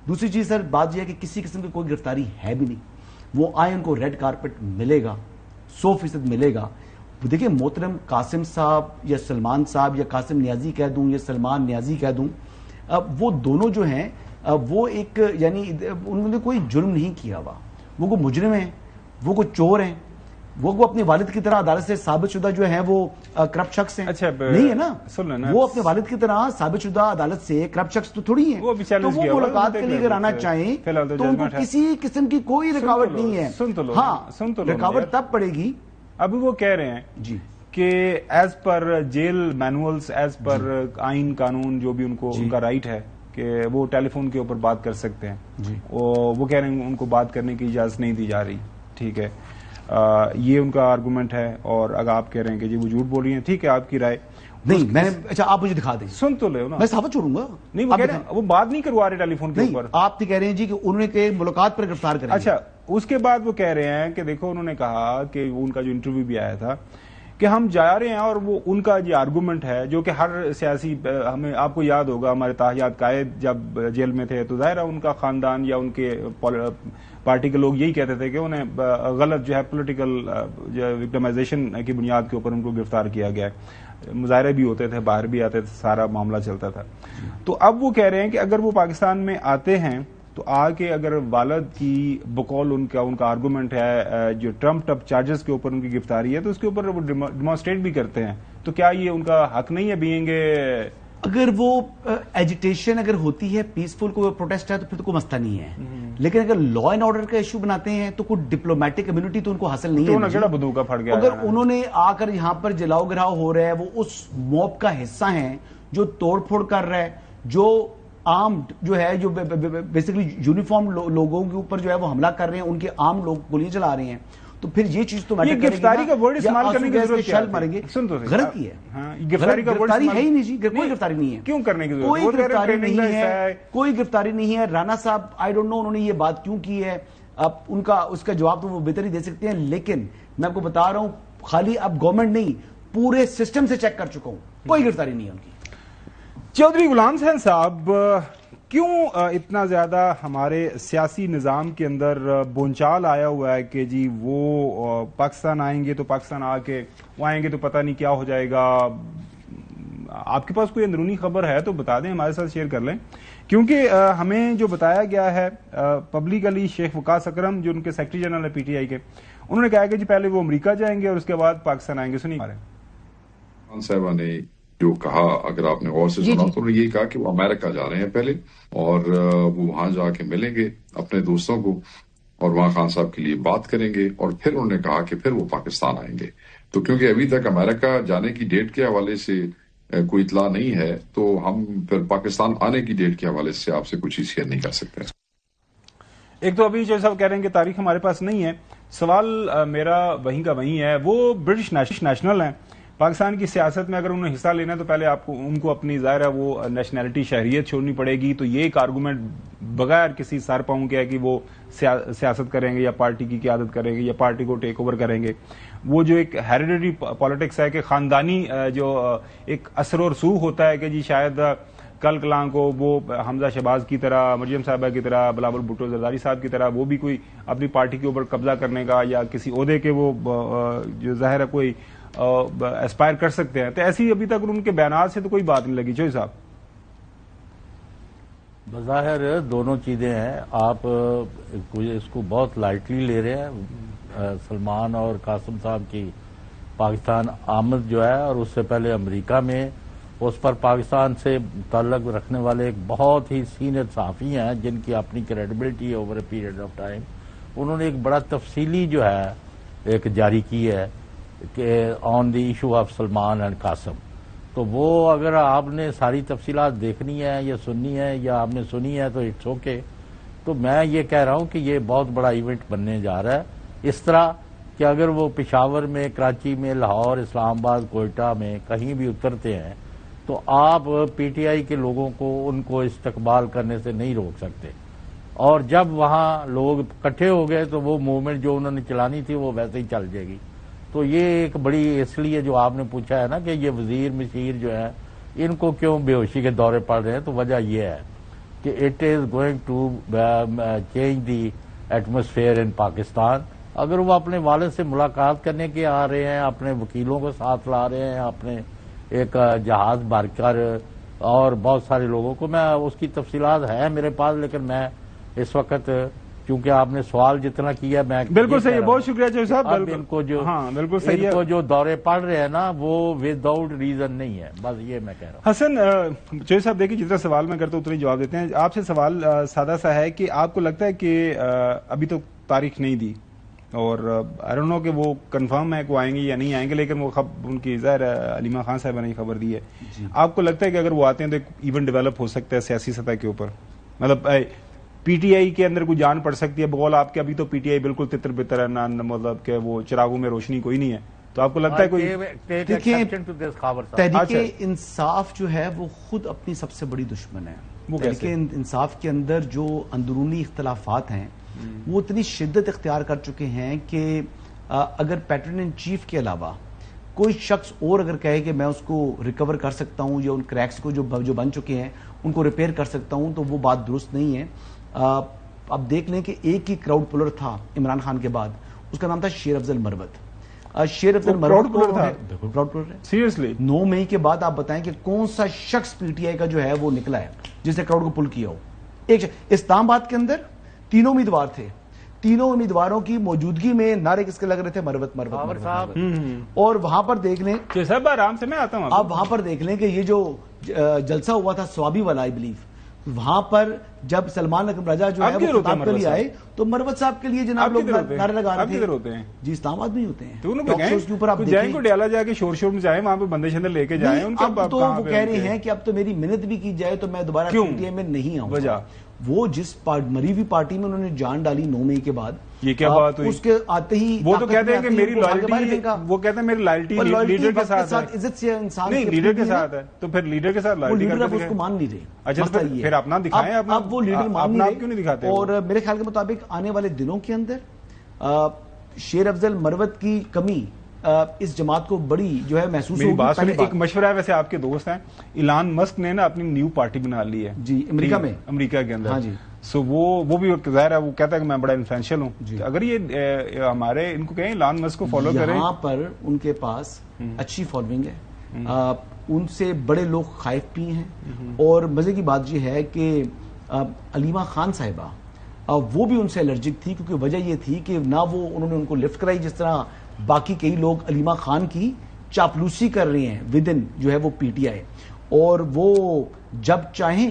دوسری چیز سر، بات یہ ہے کہ کسی قسم کی کوئی گرفتاری ہے بھی نہیں. وہ آئے، ان کو ریڈ کارپٹ ملے گا، 100% ملے گا. دیکھیں محترم قاسم صاحب یا سلمان صاحب یا قاسم نیازی کہہ دوں یا سلمان نیازی کہہ دوں، وہ دونوں جو ہیں وہ ایک یعنی انہوں نے کوئی جرم نہیں کیا ہوا. وہ کوئی مجرم ہیں، وہ کوئی چور ہیں، وہ اپنے والد کی طرح عدالت سے ثابت شدہ جو ہیں وہ کرپٹ شخص ہیں. اچھا نہیں ہے نا، وہ اپنے والد کی طرح ثابت شدہ عدالت سے کرپٹ شخص تو تھوڑی ہیں. تو وہ ملاقات کے لیے اگر آنا چاہیں تو ان کو کسی قسم کی کوئی رکاوٹ نہیں ہے. ہاں، رکاوٹ تب پڑے گی. ابھی وہ کہہ رہے ہیں جی کہ as per jail manuals, as per آئین قانون جو بھی ان کو ان کا رائٹ ہے کہ وہ ٹیلی فون کے اوپر بات کر سکتے ہیں. وہ کہہ رہے ہیں ان کو بات کرنے کی اجازت نہیں دی جا رہی. ٹھیک ہے، یہ ان کا آرگومنٹ ہے. اور اگر آپ کہہ رہے ہیں کہ جی وہ جھوٹ بول رہی ہیں، ٹھیک ہے آپ کی رائے. نہیں میں نے اچھا آپ مجھے دکھا دیں, سن تو لے نا, میں صحافت چھوڑوں گا. نہیں وہ کہہ رہے ہیں وہ بات نہیں کروا رہے ٹیلی فون کے اوپر. آپ کہہ رہے ہیں جی کہ انہوں نے کہ ملاقات پر گرفتار کریں. اچھا اس کے بعد وہ کہہ رہے ہیں کہ دیکھو انہوں نے کہا کہ ان کا جو انٹرویو بھی آیا تھا کہ ہم جا رہے ہیں, اور وہ ان کا جو آرگومنٹ ہے جو کہ ہر سیاسی, ہمیں آپ کو یاد ہوگا ہمارے تاحیات قائد جب جیل میں تھے تو ظاہر ہے ان کا خاندان یا ان کے پارٹی کے لوگ یہی کہتے تھے کہ انہیں غلط جو ہے پولیٹیکل وکٹمائزیشن کی بنیاد کے اوپر ان کو گرفتار کیا گیا ہے. مظاہرے بھی ہوتے تھے, باہر بھی آتے تھے, سارا معاملہ چلتا تھا. تو اب وہ کہہ رہے ہیں کہ اگر وہ پاکستان میں آتے ہیں تو آ کے اگر والد کی بقول ان کا آرگومنٹ ہے جو ٹرمپڈ اپ چارجز کے اوپر ان کی گرفتاری ہے تو اس کے اوپر وہ ڈیمانسٹریٹ بھی کرتے ہیں, تو کیا یہ ان کا حق نہیں ہے بینگ اگر وہ ایجیٹیشن اگر ہوتی ہے پیسفل کوئی پروٹیسٹ ہے تو پھر تو کوئی مسئلہ نہیں ہے, لیکن اگر لا اینڈ آرڈر کا ایشو بناتے ہیں تو کوئی ڈپلومیٹک امیونٹی تو ان کو حاصل نہیں ہے. کیڑا بدوکا پھڑ گیا اگر انہوں نے آ کر یہاں پر جلاؤ گراؤ ہو رہا ہے, وہ اس موب کا حصہ ہیں جو توڑ پھوڑ کر رہا ہے, جو آرمڈ جو ہے جو بیسیکلی یونیفارم لوگوں کے اوپر جو ہے وہ حملہ کر رہے ہیں, ان کے عام لوگ گولیاں چلا رہے ہیں, تو پھر یہ چیز تو یہ گرفتاری کا ورڈ استعمال کرنے کی ضرورت شل ماریں گے, غلط کی ہے. گرفتاری ہے ہی نہیں جی, کوئی گرفتاری نہیں ہے. کیوں کرنے کی ضرورت؟ کوئی گرفتاری نہیں ہے, کوئی گرفتاری نہیں ہے. رانا صاحب آئی ڈونٹ نو انہوں نے یہ بات کیوں کی ہے, اب ان کا اس کا جواب تو وہ بہتر ہی دے سکتے ہیں, لیکن میں آپ کو بتا رہا ہوں خالی اب گورنمنٹ نہیں پورے سسٹم سے چیک کر چکا ہوں, کوئی گرفتاری نہیں ہے ان کی. چودھری غلام حسین صاحب کیوں اتنا زیادہ ہمارے سیاسی نظام کے اندر بونچال آیا ہوا ہے کہ جی وہ پاکستان آئیں گے تو پاکستان آ کے وہ آئیں گے تو پتہ نہیں کیا ہو جائے گا؟ آپ کے پاس کوئی اندرونی خبر ہے تو بتا دیں, ہمارے ساتھ شیئر کر لیں, کیونکہ ہمیں جو بتایا گیا ہے پبلکلی شیخ وقاص اکرم جو ان کے سیکرٹری جنرل ہے پی ٹی آئی کے, انہوں نے کہا کہ جی پہلے وہ امریکہ جائیں گے اور اس کے بعد پاکستان آئیں گے. سنیے خان صاحبہ نے جو کہا, اگر آپ نے غور سے سنا تو انہوں نے یہی کہا کہ وہ امریکہ جا رہے ہیں پہلے, اور وہ وہاں جا کے ملیں گے اپنے دوستوں کو اور وہاں خان صاحب کے لیے بات کریں گے, اور پھر انہوں نے کہا کہ پھر وہ پاکستان آئیں گے. تو کیونکہ ابھی تک امریکہ جانے کی ڈیٹ کے حوالے سے کوئی اطلاع نہیں ہے تو ہم پھر پاکستان آنے کی ڈیٹ کے حوالے سے آپ سے کچھ چیز شیئر نہیں کر سکتے. ایک تو ابھی جو صاحب کہہ رہے ہیں کہ تاریخ ہمارے پاس نہیں ہے, سوال میرا وہیں کا وہیں ہے. وہ برٹش نیشنل ہیں, پاکستان کی سیاست میں اگر انہوں نے حصہ لینا ہے تو پہلے آپ کو ان کو اپنی ظاہر ہے وہ نیشنلٹی شہریت چھوڑنی پڑے گی. تو یہ ایک آرگومنٹ بغیر کسی سر پاؤں کے ہے کہ وہ سیاست کریں گے یا پارٹی کی قیادت کریں گے یا پارٹی کو ٹیک اوور کریں گے. وہ جو ایک ہیریڈیٹری پالیٹکس ہے کہ خاندانی جو ایک اثر و رسوخ ہوتا ہے کہ جی شاید کل کلاں کو وہ حمزہ شہباز کی طرح, مریم صاحبہ کی طرح, بلاول بھٹو زرداری صاحب کی طرح وہ بھی کوئی اپنی پارٹی کے اوپر قبضہ کرنے کا یا کسی عہدے کے وہ جو ظاہر ہے کوئی اسپائر کر سکتے ہیں. تو ایسی ابھی تک ان کے بیانات سے تو کوئی بات نہیں لگی. چوہی صاحب بظاہر دونوں چیزیں ہیں, آپ اس کو بہت لائٹلی لے رہے ہیں. سلمان اور قاسم صاحب کی پاکستان آمد جو ہے, اور اس سے پہلے امریکہ میں اس پر پاکستان سے تعلق رکھنے والے ایک بہت ہی سینئر صحافی ہیں جن کی اپنی کریڈیبلٹی ہے over a period of time. انہوں نے ایک بڑا تفصیلی جو ہے ایک جاری کی ہے کہ on the issue of Salman and Qasim. تو وہ اگر آپ نے ساری تفصیلات دیکھنی ہے یا سننی ہے یا آپ نے سنی ہے تو اٹس اوکے. تو میں یہ کہہ رہا ہوں کہ یہ بہت بڑا ایونٹ بننے جا رہا ہے, اس طرح کہ اگر وہ پشاور میں, کراچی میں, لاہور, اسلام آباد, کوئٹہ میں کہیں بھی اترتے ہیں تو آپ پی ٹی آئی کے لوگوں کو ان کو استقبال کرنے سے نہیں روک سکتے. اور جب وہاں لوگ اکٹھے ہو گئے تو وہ موومنٹ جو انہوں نے چلانی تھی وہ ویسے ہی چل جائے گی. تو یہ ایک بڑی, اس لیے جو آپ نے پوچھا ہے نا کہ یہ وزیر مشیر جو ہیں ان کو کیوں بے ہوشی کے دورے پڑ رہے ہیں, تو وجہ یہ ہے کہ it is going to change the atmosphere in Pakistan. اگر وہ اپنے والد سے ملاقات کرنے کے آ رہے ہیں, اپنے وکیلوں کو ساتھ لا رہے ہیں, اپنے ایک جہاز بھر کر, اور بہت سارے لوگوں کو, میں اس کی تفصیلات ہے میرے پاس, لیکن میں اس وقت کیونکہ آپ نے سوال جتنا کیا میں بالکل صحیح ہے, بہت شکریہ چوہی صاحب. ان کو جو بالکل صحیح ہے, ان کو جو دورے پڑ رہے ہیں نا وہ ود آؤٹ ریزن نہیں ہے, بس یہ میں کہہ رہا ہوں. حسن چوہی صاحب دیکھیے جتنا سوال میں کرتا ہوں اتنا جواب دیتے ہیں. آپ سے سوال سادہ سا ہے کہ آپ کو لگتا ہے کہ ابھی تو تاریخ نہیں دی اور آئی ڈونٹ نو کہ وہ کنفرم ہے کہ وہ آئیں گے یا نہیں آئیں گے, لیکن وہ ان کی ظاہر علیمہ خان صاحبہ نے خبر دی ہے. آپ کو لگتا ہے کہ اگر وہ آتے ہیں تو ایک ایونٹ ڈیولپ ہو سکتا ہے سیاسی سطح کے اوپر, مطلب پی ٹی آئی کے اندر کوئی جان پڑ سکتی ہے؟ بقول آپ کے ابھی تو پی ٹی آئی بالکل تتر بتر ہے, مطلب کہ وہ چراغوں میں روشنی کوئی نہیں ہے, تو آپ کو لگتا ہے کوئی تحریک انصاف جو ہے وہ خود اپنی سب سے بڑی دشمن ہے. تحریک انصاف کے اندر جو اندرونی اختلافات ہیں وہ اتنی شدت اختیار کر چکے ہیں کہ اگر پیٹرن ان چیف کے علاوہ کوئی شخص اور اگر کہے کہ میں اس کو ریکور کر سکتا ہوں یا ان کریکس کو جو بن چکے ہیں ان کو ریپیئر کر سکتا ہوں تو وہ بات درست نہیں ہے. اب دیکھ لیں کہ ایک ہی کراؤڈ پولر تھا عمران خان کے بعد, اس کا نام تھا شیر افضل مروت. شیر افضل مروت کراؤڈ پولر ہے سیریسلی. 9 مئی کے بعد آپ بتائیں کہ کون سا شخص پی ٹی آئی کا جو ہے وہ نکلا ہے جس نے کراؤڈ کو پل کیا ہو. ایک اسلام آباد کے اندر 3 امیدوار تھے, 3 امیدواروں کی موجودگی میں نعرے کس کے لگ رہے تھے؟ مروت مروت صاحب. اور وہاں پر دیکھ لیں صاحب آرام سے میں آتا ہوں, اب وہاں پر دیکھ لیں کہ یہ جو جلسہ ہوا تھا سوابی والا آئی بلیو, وہاں پر جب سلمان اکرم راجہ جو ہے وہ خطاب کے لیے آئے تو مروت صاحب کے لیے جناب لوگ نعرے لگا رہے تھے. جی اسلام آباد میں ہوتے ہیں ٹاک شوز کے اوپر, آپ دیکھیں کو ڈیالہ جا کے شور شور میں جائیں, وہاں پہ بندے شندے لے کے جائیں. اب تو وہ کہہ رہے ہیں کہ اب تو میری منت بھی کی جائے تو میں دوبارہ پی ٹی آئی میں نہیں آؤں. وجہ وہ جس مری ہوئی پارٹی میں انہوں نے جان ڈالی 9 مئی کے بعد, یہ کیا بات ہوئی؟ اس کے آتے ہی وہ تو کہتے ہیں کہ میری لائلٹی, وہ کہتے ہیں میری لائلٹی لیڈر کے ساتھ ہے, عزت سے انسان نہیں لیڈر کے ساتھ ہے, تو پھر لیڈر کے ساتھ لائلٹی لیڈر اس کو مان نہیں رہے. اچھا پھر اپنا دکھائیں, اب وہ لیڈر مان نہیں رہے, کیوں نہیں دکھاتے؟ اور میرے خیال کے مطابق آنے والے دنوں کے اندر شیر افضل مروت کی کمی اس جماعت کو بڑی جو ہے محسوس ہوگی. ایک مشورہ ہے, ویسے آپ کے دوست ہیں ایلان مسک نے نا اپنی نیو پارٹی بنا لی ہے جی امریکہ میں, امریکہ کے اندر. ہاں جی. سو وہ بھی ظاہر ہے, وہ کہتا ہے کہ میں بڑا انفلوئنشل ہوں. اگر یہ ہمارے ان کو کہیں ایلان مسک کو فالو کریں, یہاں پر ان کے پاس اچھی فالوئنگ ہے, ان سے بڑے لوگ خائف بھی ہیں. اور مزے کی بات یہ ہے کہ علیمہ خان صاحبہ وہ بھی ان سے الرجک تھی, کیونکہ وجہ یہ تھی کہ نہ وہ انہوں نے ان کو لفٹ کرائی جس طرح باقی کئی لوگ علیمہ خان کی چاپلوسی کر رہے ہیں ود ان جو ہے وہ پی ٹی آئی, اور وہ جب چاہیں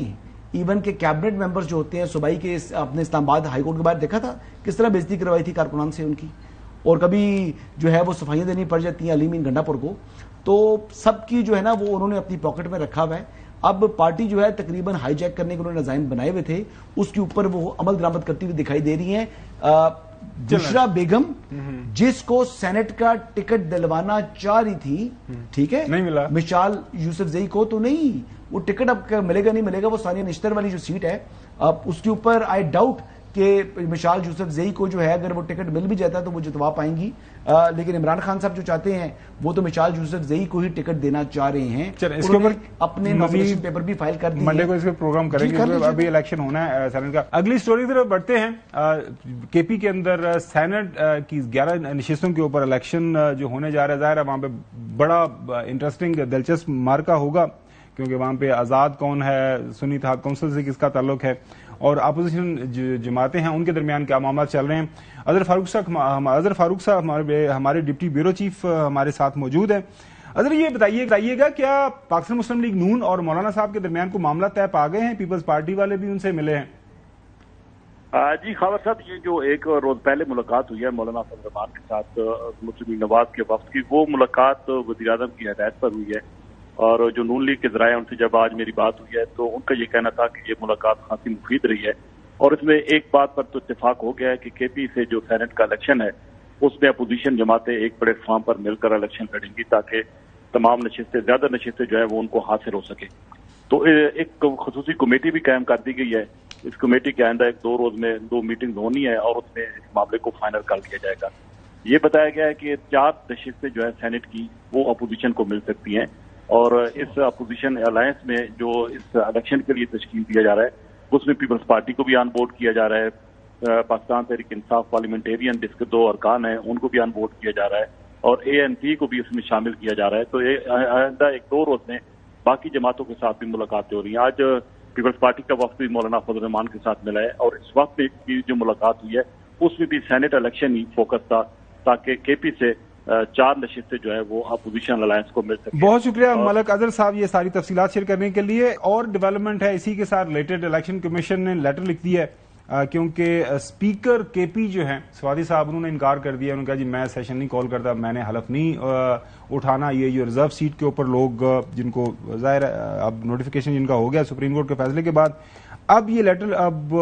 ایون کے کیبنٹ ممبرز جو ہوتے ہیں صوبائی کے اپنے اسلام آباد ہائی کورٹ کے باہر دیکھا تھا کس طرح بےزتی کروائی تھی کارکنان سے ان کی, اور کبھی جو ہے وہ صفائیاں دینی پڑ جاتی ہیں علیم گنڈا پور کو. تو سب کی جو ہے نا وہ انہوں نے اپنی پاکٹ میں رکھا ہوا ہے. اب پارٹی جو ہے تقریباً ہائی جیک کرنے کے انہوں نے نظائم بنائے ہوئے تھے, اس کے اوپر وہ عمل درآمد کرتی ہوئی دکھائی دے رہی ہیں. بشرا بیگم جس کو سینٹ کا ٹکٹ دلوانا چاہ رہی تھی, ٹھیک ہے, نہیں ملا. مشال یوسف زئی کو تو نہیں, وہ ٹکٹ اب ملے گا نہیں ملے گا. وہ ثانیہ نشتر والی جو سیٹ ہے اب اس کے اوپر آئی ڈاؤٹ کہ مشال یوسف زئی کو جو ہے اگر وہ ٹکٹ مل بھی جاتا ہے تو وہ جتوا پائیں گی. لیکن عمران خان صاحب جو چاہتے ہیں وہ تو مشال یوسف زئی کو ہی ٹکٹ دینا چاہ رے ہیں. اس کے اوپر اپنے نومینیشن پیپر بھی فائل کر دیے, منڈے کو اس پہ پروگرام کریں گے, ابھی الیکشن ہونا ہے سینٹ کا. اگلی سٹوری طرف بڑھتے ہیں. کے پی کے اندر سینٹ کی 11 نشستوں کے اوپر الیکشن جو ہونے جا رہا ہے, ظاہر ہے وہاں پہ بڑا انٹرسٹنگ دلچسپ مارکا ہوگا, کیونکہ وہاں پہ آزاد کون ہے, سنی اتحاد کونسل سے کس کا تعلق ہے, اور اپوزیشن جماعتیں ہیں ان کے درمیان کیا معاملات چل رہے ہیں. اظہر فاروق صاحب ہمارے ڈپٹی بیورو چیف ہمارے ساتھ موجود ہیں. اظہر یہ بتائیے گا کیا پاکستان مسلم لیگ نون اور مولانا صاحب کے درمیان کو معاملات طے پا گئے ہیں؟ پیپلز پارٹی والے بھی ان سے ملے ہیں. جی خاور صاحب, یہ جو ایک روز پہلے ملاقات ہوئی ہے مولانا فضل الرحمان کے ساتھ مسلم لیگ نواز کے وفد کی, وہ ملاقات وزیر اعظم کی ہدایت پر ہوئی ہے. اور جو نون لیگ کے ذرائع ان سے جب آج میری بات ہوئی ہے تو ان کا یہ کہنا تھا کہ یہ ملاقات خاصی مفید رہی ہے, اور اس میں ایک بات پر تو اتفاق ہو گیا ہے کہ کے پی سے جو سینٹ کا الیکشن ہے اس میں اپوزیشن جماعتیں ایک پلیٹ فارم پر مل کر الیکشن لڑیں گی تاکہ تمام نشستیں, زیادہ نشستیں جو ہے وہ ان کو حاصل ہو سکے. تو ایک خصوصی کمیٹی بھی قائم کر دی گئی ہے. اس کمیٹی کے آئندہ 2 روز میں 2 میٹنگ ہونی ہے اور اس میں اس معاملے کو فائنل کر لیا جائے گا. یہ بتایا گیا ہے کہ 4 نشستیں جو ہے سینٹ کی وہ اپوزیشن کو مل سکتی ہیں, اور اس اپوزیشن الائنس میں جو اس الیکشن کے لیے تشکیل دیا جا رہا ہے اس میں پیپلز پارٹی کو بھی آن بورڈ کیا جا رہا ہے, پاکستان تحریک انصاف پارلیمنٹیرین جس کے 2 ارکان ہیں ان کو بھی آن بورڈ کیا جا رہا ہے, اور اے این پی کو بھی اس میں شامل کیا جا رہا ہے. تو آئندہ 1-2 روز میں باقی جماعتوں کے ساتھ بھی ملاقاتیں ہو رہی ہیں. آج پیپلز پارٹی کا وفد بھی مولانا فضل الرحمان کے ساتھ ملا ہے, اور اس وقت کی جو ملاقات ہوئی ہے اس میں بھی سینٹ الیکشن ہی فوکس تھا تاکہ کے پی سے 4 نشستیں جو ہے وہ اپوزیشن الائنس کو مل سکیں. بہت شکریہ ملک اظہر صاحب یہ ساری تفصیلات شیئر کرنے کے لیے. اور ڈیولپمنٹ ہے اسی کے ساتھ ریلیٹڈ, الیکشن کمیشن نے لیٹر لکھ دیا ہے کیونکہ اسپیکر کے پی جو ہیں سوادی صاحب انہوں نے انکار کر دیا. انہوں نے کہا جی میں سیشن نہیں کال کرتا, میں نے حلف نہیں اٹھانا. یہ جو ریزرو سیٹ کے اوپر لوگ جن کو ظاہر اب نوٹیفیکیشن جن کا ہو گیا سپریم کورٹ کے فیصلے کے بعد, اب یہ لیٹر اب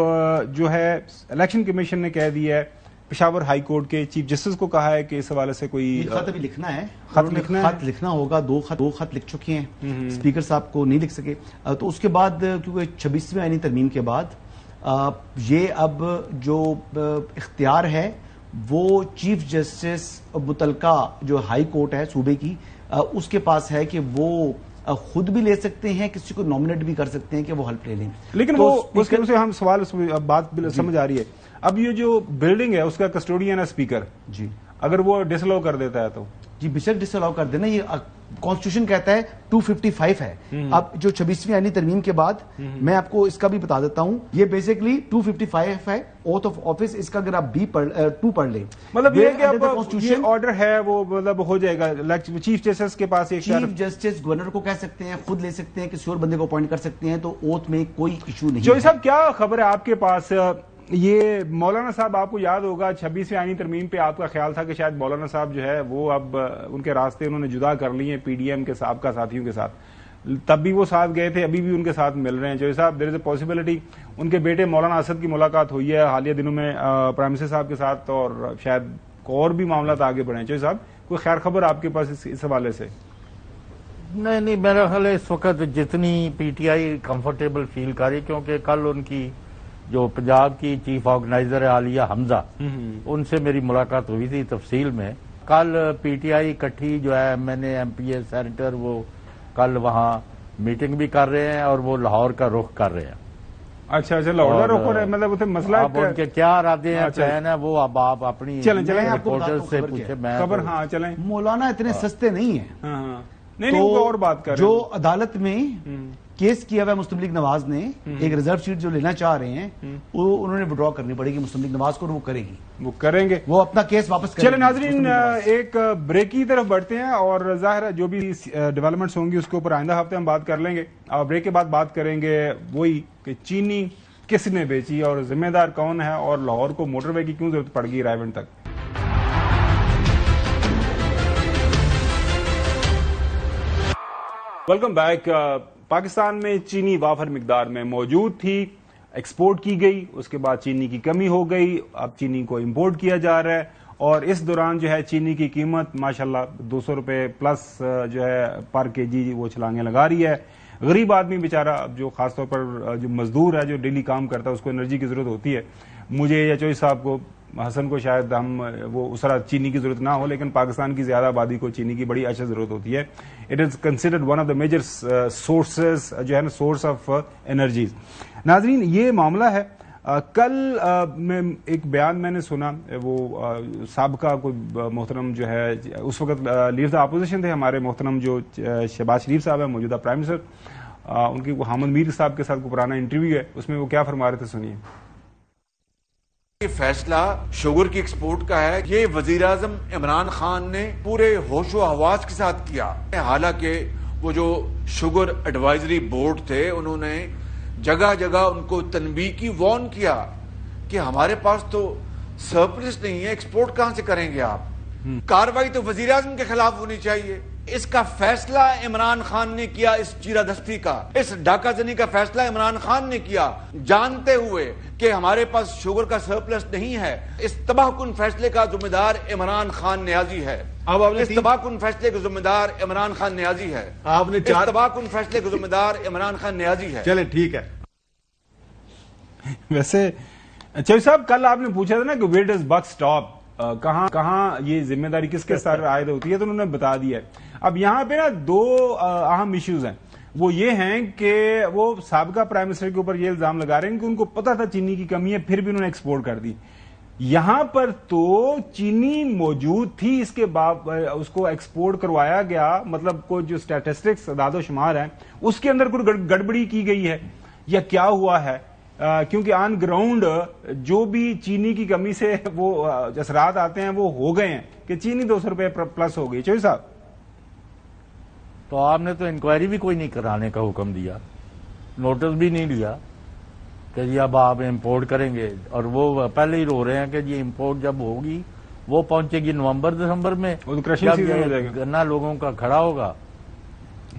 جو ہے الیکشن کمیشن نے کہہ دیا ہے پشاور ہائی کورٹ کے چیف جسٹس کو کہا ہے کہ اس حوالے سے کوئی خط ابھی لکھنا ہے، خط لکھنا ہوگا، دو خط لکھ چکے ہیں، اسپیکر صاحب کو نہیں لکھ سکے، تو اس کے بعد کیونکہ 26ویں آئینی ترمیم کے بعد یہ اب جو اختیار ہے وہ چیف جسٹس متعلقہ جو ہائی کورٹ ہے صوبے کی اس کے پاس ہے کہ وہ خود بھی لے سکتے ہیں، کسی کو نامنیٹ بھی کر سکتے ہیں کہ وہ ہیلپ لے لیں. لیکن وہ اس کے ہم سوال بات سمجھ آ رہی ہے، اب یہ جو بلڈنگ ہے اس کا کسٹوڈین ہے اسپیکر، جی اگر وہ ڈس الاؤ کر دیتا ہے تو جی بے شک ڈس الاؤ کر دینا، یہ کانسٹیٹیوشن کہتا ہے 255 ہے. اب جو 26ویں آئینی ترمیم کے بعد میں آپ کو اس کا بھی بتا دیتا ہوں، یہ بیسیکلی 255 ہے اوتھ آف آفس، اس کا اگر آپ 2 پڑھ لیں مطلب یہ کہ اب یہ آرڈر ہے وہ مطلب ہو جائے گا چیف جسٹس کے پاس، چیف جسٹس گورنر کو کہہ سکتے ہیں، خود لے سکتے ہیں، کسی اور بندے کو اپوائنٹ کر سکتے ہیں، تو اوتھ میں کوئی ایشو نہیں. جوئی صاحب کیا خبر ہے آپ کے پاس؟ یہ مولانا صاحب آپ کو یاد ہوگا 26ویں آئینی ترمیم پہ آپ کا خیال تھا کہ شاید مولانا صاحب جو ہے وہ اب ان کے راستے انہوں نے جدا کر لیے پی ڈی ایم کے سابقہ ساتھیوں کے ساتھ، تب بھی وہ ساتھ گئے تھے، ابھی بھی ان کے ساتھ مل رہے ہیں. جوئی صاحب دیر از اے پاسبلٹی ان کے بیٹے مولانا اسد کی ملاقات ہوئی ہے حالیہ دنوں میں پرائم منسٹر صاحب کے ساتھ، اور شاید اور بھی معاملات آگے بڑھے ہیں. جوئی صاحب کوئی خیر خبر آپ کے پاس اس حوالے سے؟ نہیں، میرا خیال ہے اس وقت جتنی P T I comfortable feel کر رہی، کیونکہ کل ان کی جو پنجاب کی چیف آرگنائزر ہے عالیہ حمزہ، ان سے میری ملاقات ہوئی تھی تفصیل میں. کل پی ٹی آئی اکٹھی جو ہے میں نے ایم پی اے سینیٹر وہ کل وہاں میٹنگ بھی کر رہے ہیں اور وہ لاہور کا رخ کر رہے ہیں. اچھا لاہور کا رخ ہو رہا ہے، مطلب مسئلہ ان کے کیا ارادے ہیں، پلان ہے، وہ اب آپ اپنی رپورٹر سے پوچھیں. میں خبر ہاں چلیں، مولانا اتنے سستے نہیں ہیں. نہیں اور بات کر جو عدالت میں کیس کیا ہوا ہے مسلم لیگ نواز نے، ایک ریزرو سیٹ جو لینا چاہ رہے ہیں وہ انہوں نے وڈرا کرنی پڑے گی مسلم لیگ نواز کو، اور وہ کرے گی، وہ کریں گے، وہ اپنا کیس واپس کریں گے. چلیں ناظرین ایک بریک کی طرف بڑھتے ہیں، اور ظاہر ہے جو بھی ڈیولپمنٹس ہوں گی اس کے اوپر آئندہ ہفتے ہم بات کر لیں گے. اور بریک کے بعد بات کریں گے وہی کہ چینی کس نے بیچی اور ذمہ دار کون ہے، اور لاہور کو موٹر وے کی کیوں ضرورت پڑ گئی رائے ونڈ تک. Welcome back. پاکستان میں چینی وافر مقدار میں موجود تھی، ایکسپورٹ کی گئی، اس کے بعد چینی کی کمی ہو گئی، اب چینی کو امپورٹ کیا جا رہا ہے، اور اس دوران جو ہے چینی کی قیمت ماشاءاللہ 200 روپے پلس جو ہے پر کے جی وہ چھلانگیں لگا رہی ہے. غریب آدمی بیچارہ جو خاص طور پر جو مزدور ہے جو ڈیلی کام کرتا ہے اس کو انرجی کی ضرورت ہوتی ہے. مجھے یا چوئی صاحب کو، حسن کو شاید ہم وہ اس طرح چینی کی ضرورت نہ ہو، لیکن پاکستان کی زیادہ آبادی کو چینی کی بڑی اشد ضرورت ہوتی ہے. It is considered one of the major sources جو ہے نا سورس آف انرجیز. ناظرین یہ معاملہ ہے، کل میں ایک بیان میں نے سنا، وہ سابقہ کوئی محترم جو ہے اس وقت لیڈر دا اپوزیشن تھے ہمارے محترم جو شہباز شریف صاحب ہیں موجودہ پرائم منسٹر، ان کی حامد میر صاحب کے ساتھ کوئی پرانا انٹرویو ہے، اس میں وہ کیا فرما رہے تھے سنیے. یہ فیصلہ شوگر کی ایکسپورٹ کا ہے، یہ وزیراعظم عمران خان نے پورے ہوش و حواس کے ساتھ کیا. حالانکہ وہ جو شوگر ایڈوائزری بورڈ تھے انہوں نے جگہ جگہ ان کو تنبیہ کی، وارن کیا کہ ہمارے پاس تو سرپلس نہیں ہے، ایکسپورٹ کہاں سے کریں گے آپ. کارروائی تو وزیراعظم کے خلاف ہونی چاہیے. اس کا فیصلہ عمران خان نے کیا، اس چیرہ دستی کا، اس ڈاکہ زنی کا فیصلہ عمران خان نے کیا، جانتے ہوئے کہ ہمارے پاس شوگر کا سرپلس نہیں ہے. اس تباہ کن فیصلے کا ذمہ دار عمران خان نیازی ہے. اس تباہ کن فیصلے کا ذمہ دار عمران خان نیازی ہے. آپ نے اس تباہ کن فیصلے کا ذمہ دار عمران خان نیازی ہے. چلے ٹھیک ہے. ویسے چوئی صاحب کل آپ نے پوچھا تھا نا کہ ویئر ڈز بک اسٹاپ، کہاں یہ ذمہ داری کس کے ساتھ عائد ہوتی ہے، تو انہوں نے بتا دیا ہے. اب یہاں پہ نا دو اہم ایشوز ہیں، وہ یہ ہیں کہ وہ سابقہ پرائم منسٹر کے اوپر یہ الزام لگا رہے ہیں کہ ان کو پتا تھا چینی کی کمی ہے پھر بھی انہوں نے ایکسپورٹ کر دی. یہاں پر تو چینی موجود تھی، اس کے بعد اس کو ایکسپورٹ کروایا گیا، مطلب کوئی جو اسٹیٹسٹکس اعداد و شمار ہیں اس کے اندر کوئی گڑبڑی کی گئی ہے یا کیا ہوا ہے؟ کیونکہ آن گراؤنڈ جو بھی چینی کی کمی سے وہ اثرات آتے ہیں وہ ہو گئے ہیں کہ چینی 200 روپے پلس ہو گئی. چوئی صاحب تو آپ نے تو انکوائری بھی کوئی نہیں کرانے کا حکم دیا، نوٹس بھی نہیں لیا کہ جی اب آپ امپورٹ کریں گے، اور وہ پہلے ہی رو رہے ہیں کہ جی امپورٹ جب ہوگی وہ پہنچے گی نومبر دسمبر میں، گنا لوگوں کا کھڑا ہوگا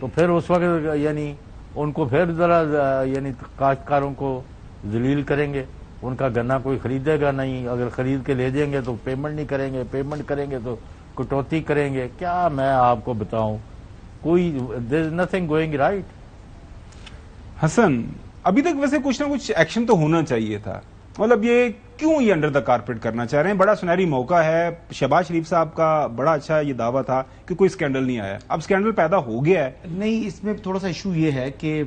تو پھر اس وقت یعنی ان کو پھر ذرا یعنی کاشتکاروں کو ذلیل کریں گے. ان کا گنا کوئی خریدے گا نہیں، اگر خرید کے لے جائیں گے تو پیمنٹ نہیں کریں گے، پیمنٹ کریں گے تو کٹوتی کریں گے. کیا میں آپ کو بتاؤں، کوئی دیر از نتھنگ گوئنگ رائٹ. حسن، ابھی تک ویسے کچھ نہ کچھ ایکشن تو ہونا چاہیے تھا، مطلب یہ کیوں یہ انڈر دا کارپیٹ کرنا چاہ رہے ہیں؟ بڑا سنہری موقع ہے. شہباز شریف صاحب کا بڑا اچھا یہ دعویٰ تھا کہ کوئی اسکینڈل نہیں آیا، اب اسکینڈل پیدا ہو گیا ہے. نہیں، اس میں تھوڑا سا ایشو یہ ہے کہ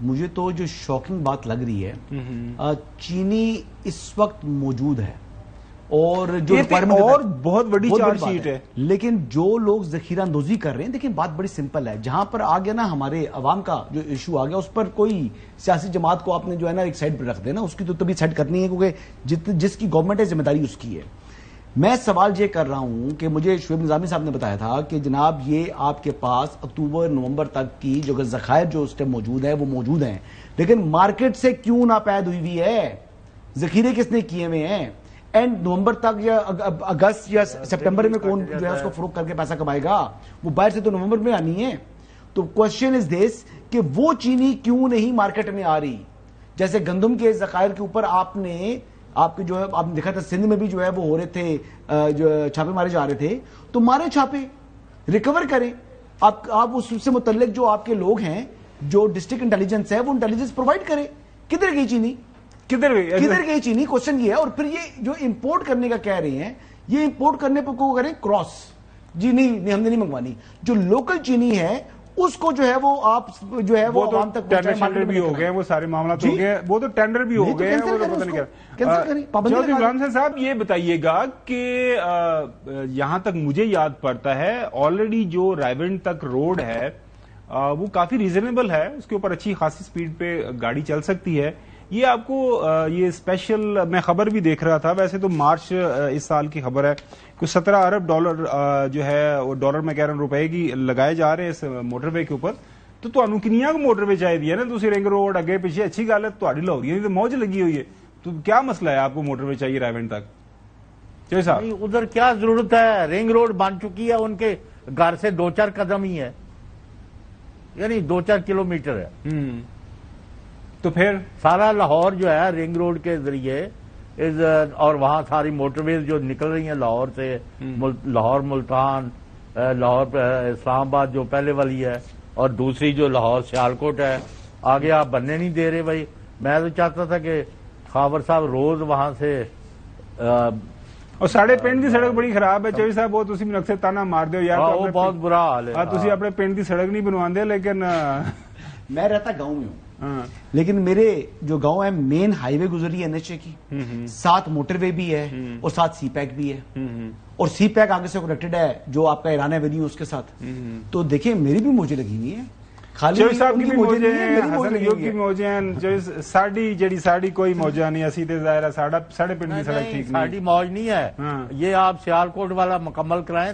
مجھے تو جو شاکنگ بات لگ رہی ہے، چینی اس وقت موجود ہے اور جو اور بہت بڑی چارج شیٹ ہے، لیکن جو لوگ ذخیرہ اندوزی کر رہے ہیں، دیکھیں بات بڑی سمپل ہے. جہاں پر آ گیا نا ہمارے عوام کا جو ایشو آ گیا، اس پر کوئی سیاسی جماعت کو آپ نے جو ہے نا ایک سائڈ پہ رکھ دینا، اس کی تو تبھی سیٹ کرنی ہے، کیونکہ جس کی گورنمنٹ ہے ذمہ داری اس کی ہے. میں سوال یہ کر رہا ہوں کہ مجھے شعیب نظامی صاحب نے بتایا تھا کہ جناب یہ آپ کے پاس اکتوبر نومبر تک کی جو ذخائر جو اس ٹائم موجود ہے وہ موجود ہیں، لیکن مارکیٹ سے کیوں ناپید ہوئی ہے؟ ذخیرے کس نے کیے ہوئے ہیں؟ اینڈ نومبر تک یا اگست یا سپٹمبر میں کون جو ہے اس کو فروخت کر کے پیسہ کمائے گا؟ وہ باہر سے تو نومبر میں آنی ہے. تو کوشچن از دس کہ وہ چینی کیوں نہیں مارکیٹ میں آ رہی؟ جیسے گندم کے ذخائر کے اوپر آپ کے جو ہے آپ نے دیکھا تھا سندھ میں بھی جو ہے وہ ہو رہے تھے، جو چھاپے مارے جا رہے تھے، تو مارے چھاپے، ریکور کریں. آپ اس سے متعلق جو آپ کے لوگ ہیں، جو ڈسٹرکٹ انٹیلیجنس ہے، وہ انٹیلیجنس پرووائڈ کرے. کدھر گئی چینی؟ کدھر گئی چینی؟ کوشچن یہ ہے. اور پھر یہ جو امپورٹ کرنے کا کہہ رہے ہیں، یہ امپورٹ کرنے پہ کو کریں کراس، جی نہیں ہم نے نہیں منگوانی. جو لوکل چینی ہے اس کو جو ہے وہ آپ جو ہے وہ عوام تک ٹینڈر بھی ہو گئے، وہ سارے معاملات ہو گئے، وہ تو ٹینڈر بھی ہو گئے. صاحب یہ بتائیے گا کہ یہاں تک مجھے یاد پڑتا ہے آلریڈی جو رائیونڈ تک روڈ ہے وہ کافی ریزنیبل ہے، اس کے اوپر اچھی خاصی سپیڈ پہ گاڑی چل سکتی ہے. یہ آپ کو یہ اسپیشل میں خبر بھی دیکھ رہا تھا، ویسے تو مارچ اس سال کی خبر ہے، کچھ 17 ارب ڈالر جو ہے وہ ڈالر میں کہہ رہا ہوں روپے کی لگائے جا رہے ہیں اس موٹر وے کے اوپر. تو تمہیں کنیاں کو موٹر وے چاہیے نا، دوسری رنگ روڈ اگے پیچھے اچھی گل ہے، تھوڑی لاہوریاں تو موج لگی ہوئی ہے، تو کیا مسئلہ ہے آپ کو موٹر وے چاہیے رائیونڈ تک؟ چوہے صاحب ادھر کیا ضرورت ہے؟ رنگ روڈ بن چکی ہے، ان کے گھر سے 2-4 قدم ہی ہے، یعنی 2-4 کلومیٹر ہے. تو پھر سارا لاہور جو ہے رنگ روڈ کے ذریعے اور وہاں ساری موٹر ویز جو نکل رہی ہیں لاہور سے، لاہور ملتان، لاہور اسلام آباد جو پہلے والی ہے، اور دوسری جو لاہور سیالکوٹ ہے، آگے آپ بننے نہیں دے رہے. بھائی میں تو چاہتا تھا کہ خاور صاحب روز وہاں سے اور ساڑھے پنڈ کی سڑک بڑی خراب ہے. چوہی صاحب بہت اسی نقصے تانا مار دے یار، وہ بہت برا حال ہے. تھی اپنے پنڈ کی سڑک نہیں بنوا دے. لیکن میں رہتا گاؤں میں ہوں، لیکن میرے جو گاؤں ہے مین ہائی وے گزری ہے NHA کی، 7 موٹر وے بھی ہے اور 7 سی پیک بھی ہے، اور سی پیک آگے سے کنیکٹڈ ہے جو آپ کا ایران ایونیو اس کے ساتھ. تو دیکھیں میری بھی موجیں لگی ہوئی ہیں، چوہی صاحب کی بھی موجیں ہیں، حسن ایوب کی موجیں ہیں، ساڑی جڑی ساڑی کوئی موجہ نہیں، اسی تے ظاہر ہے ساڑھے پنڈ کی سڑک ٹھیک نہیں، ساڑی موج نہیں ہے. یہ آپ سیالکوٹ والا مکمل کرائیں.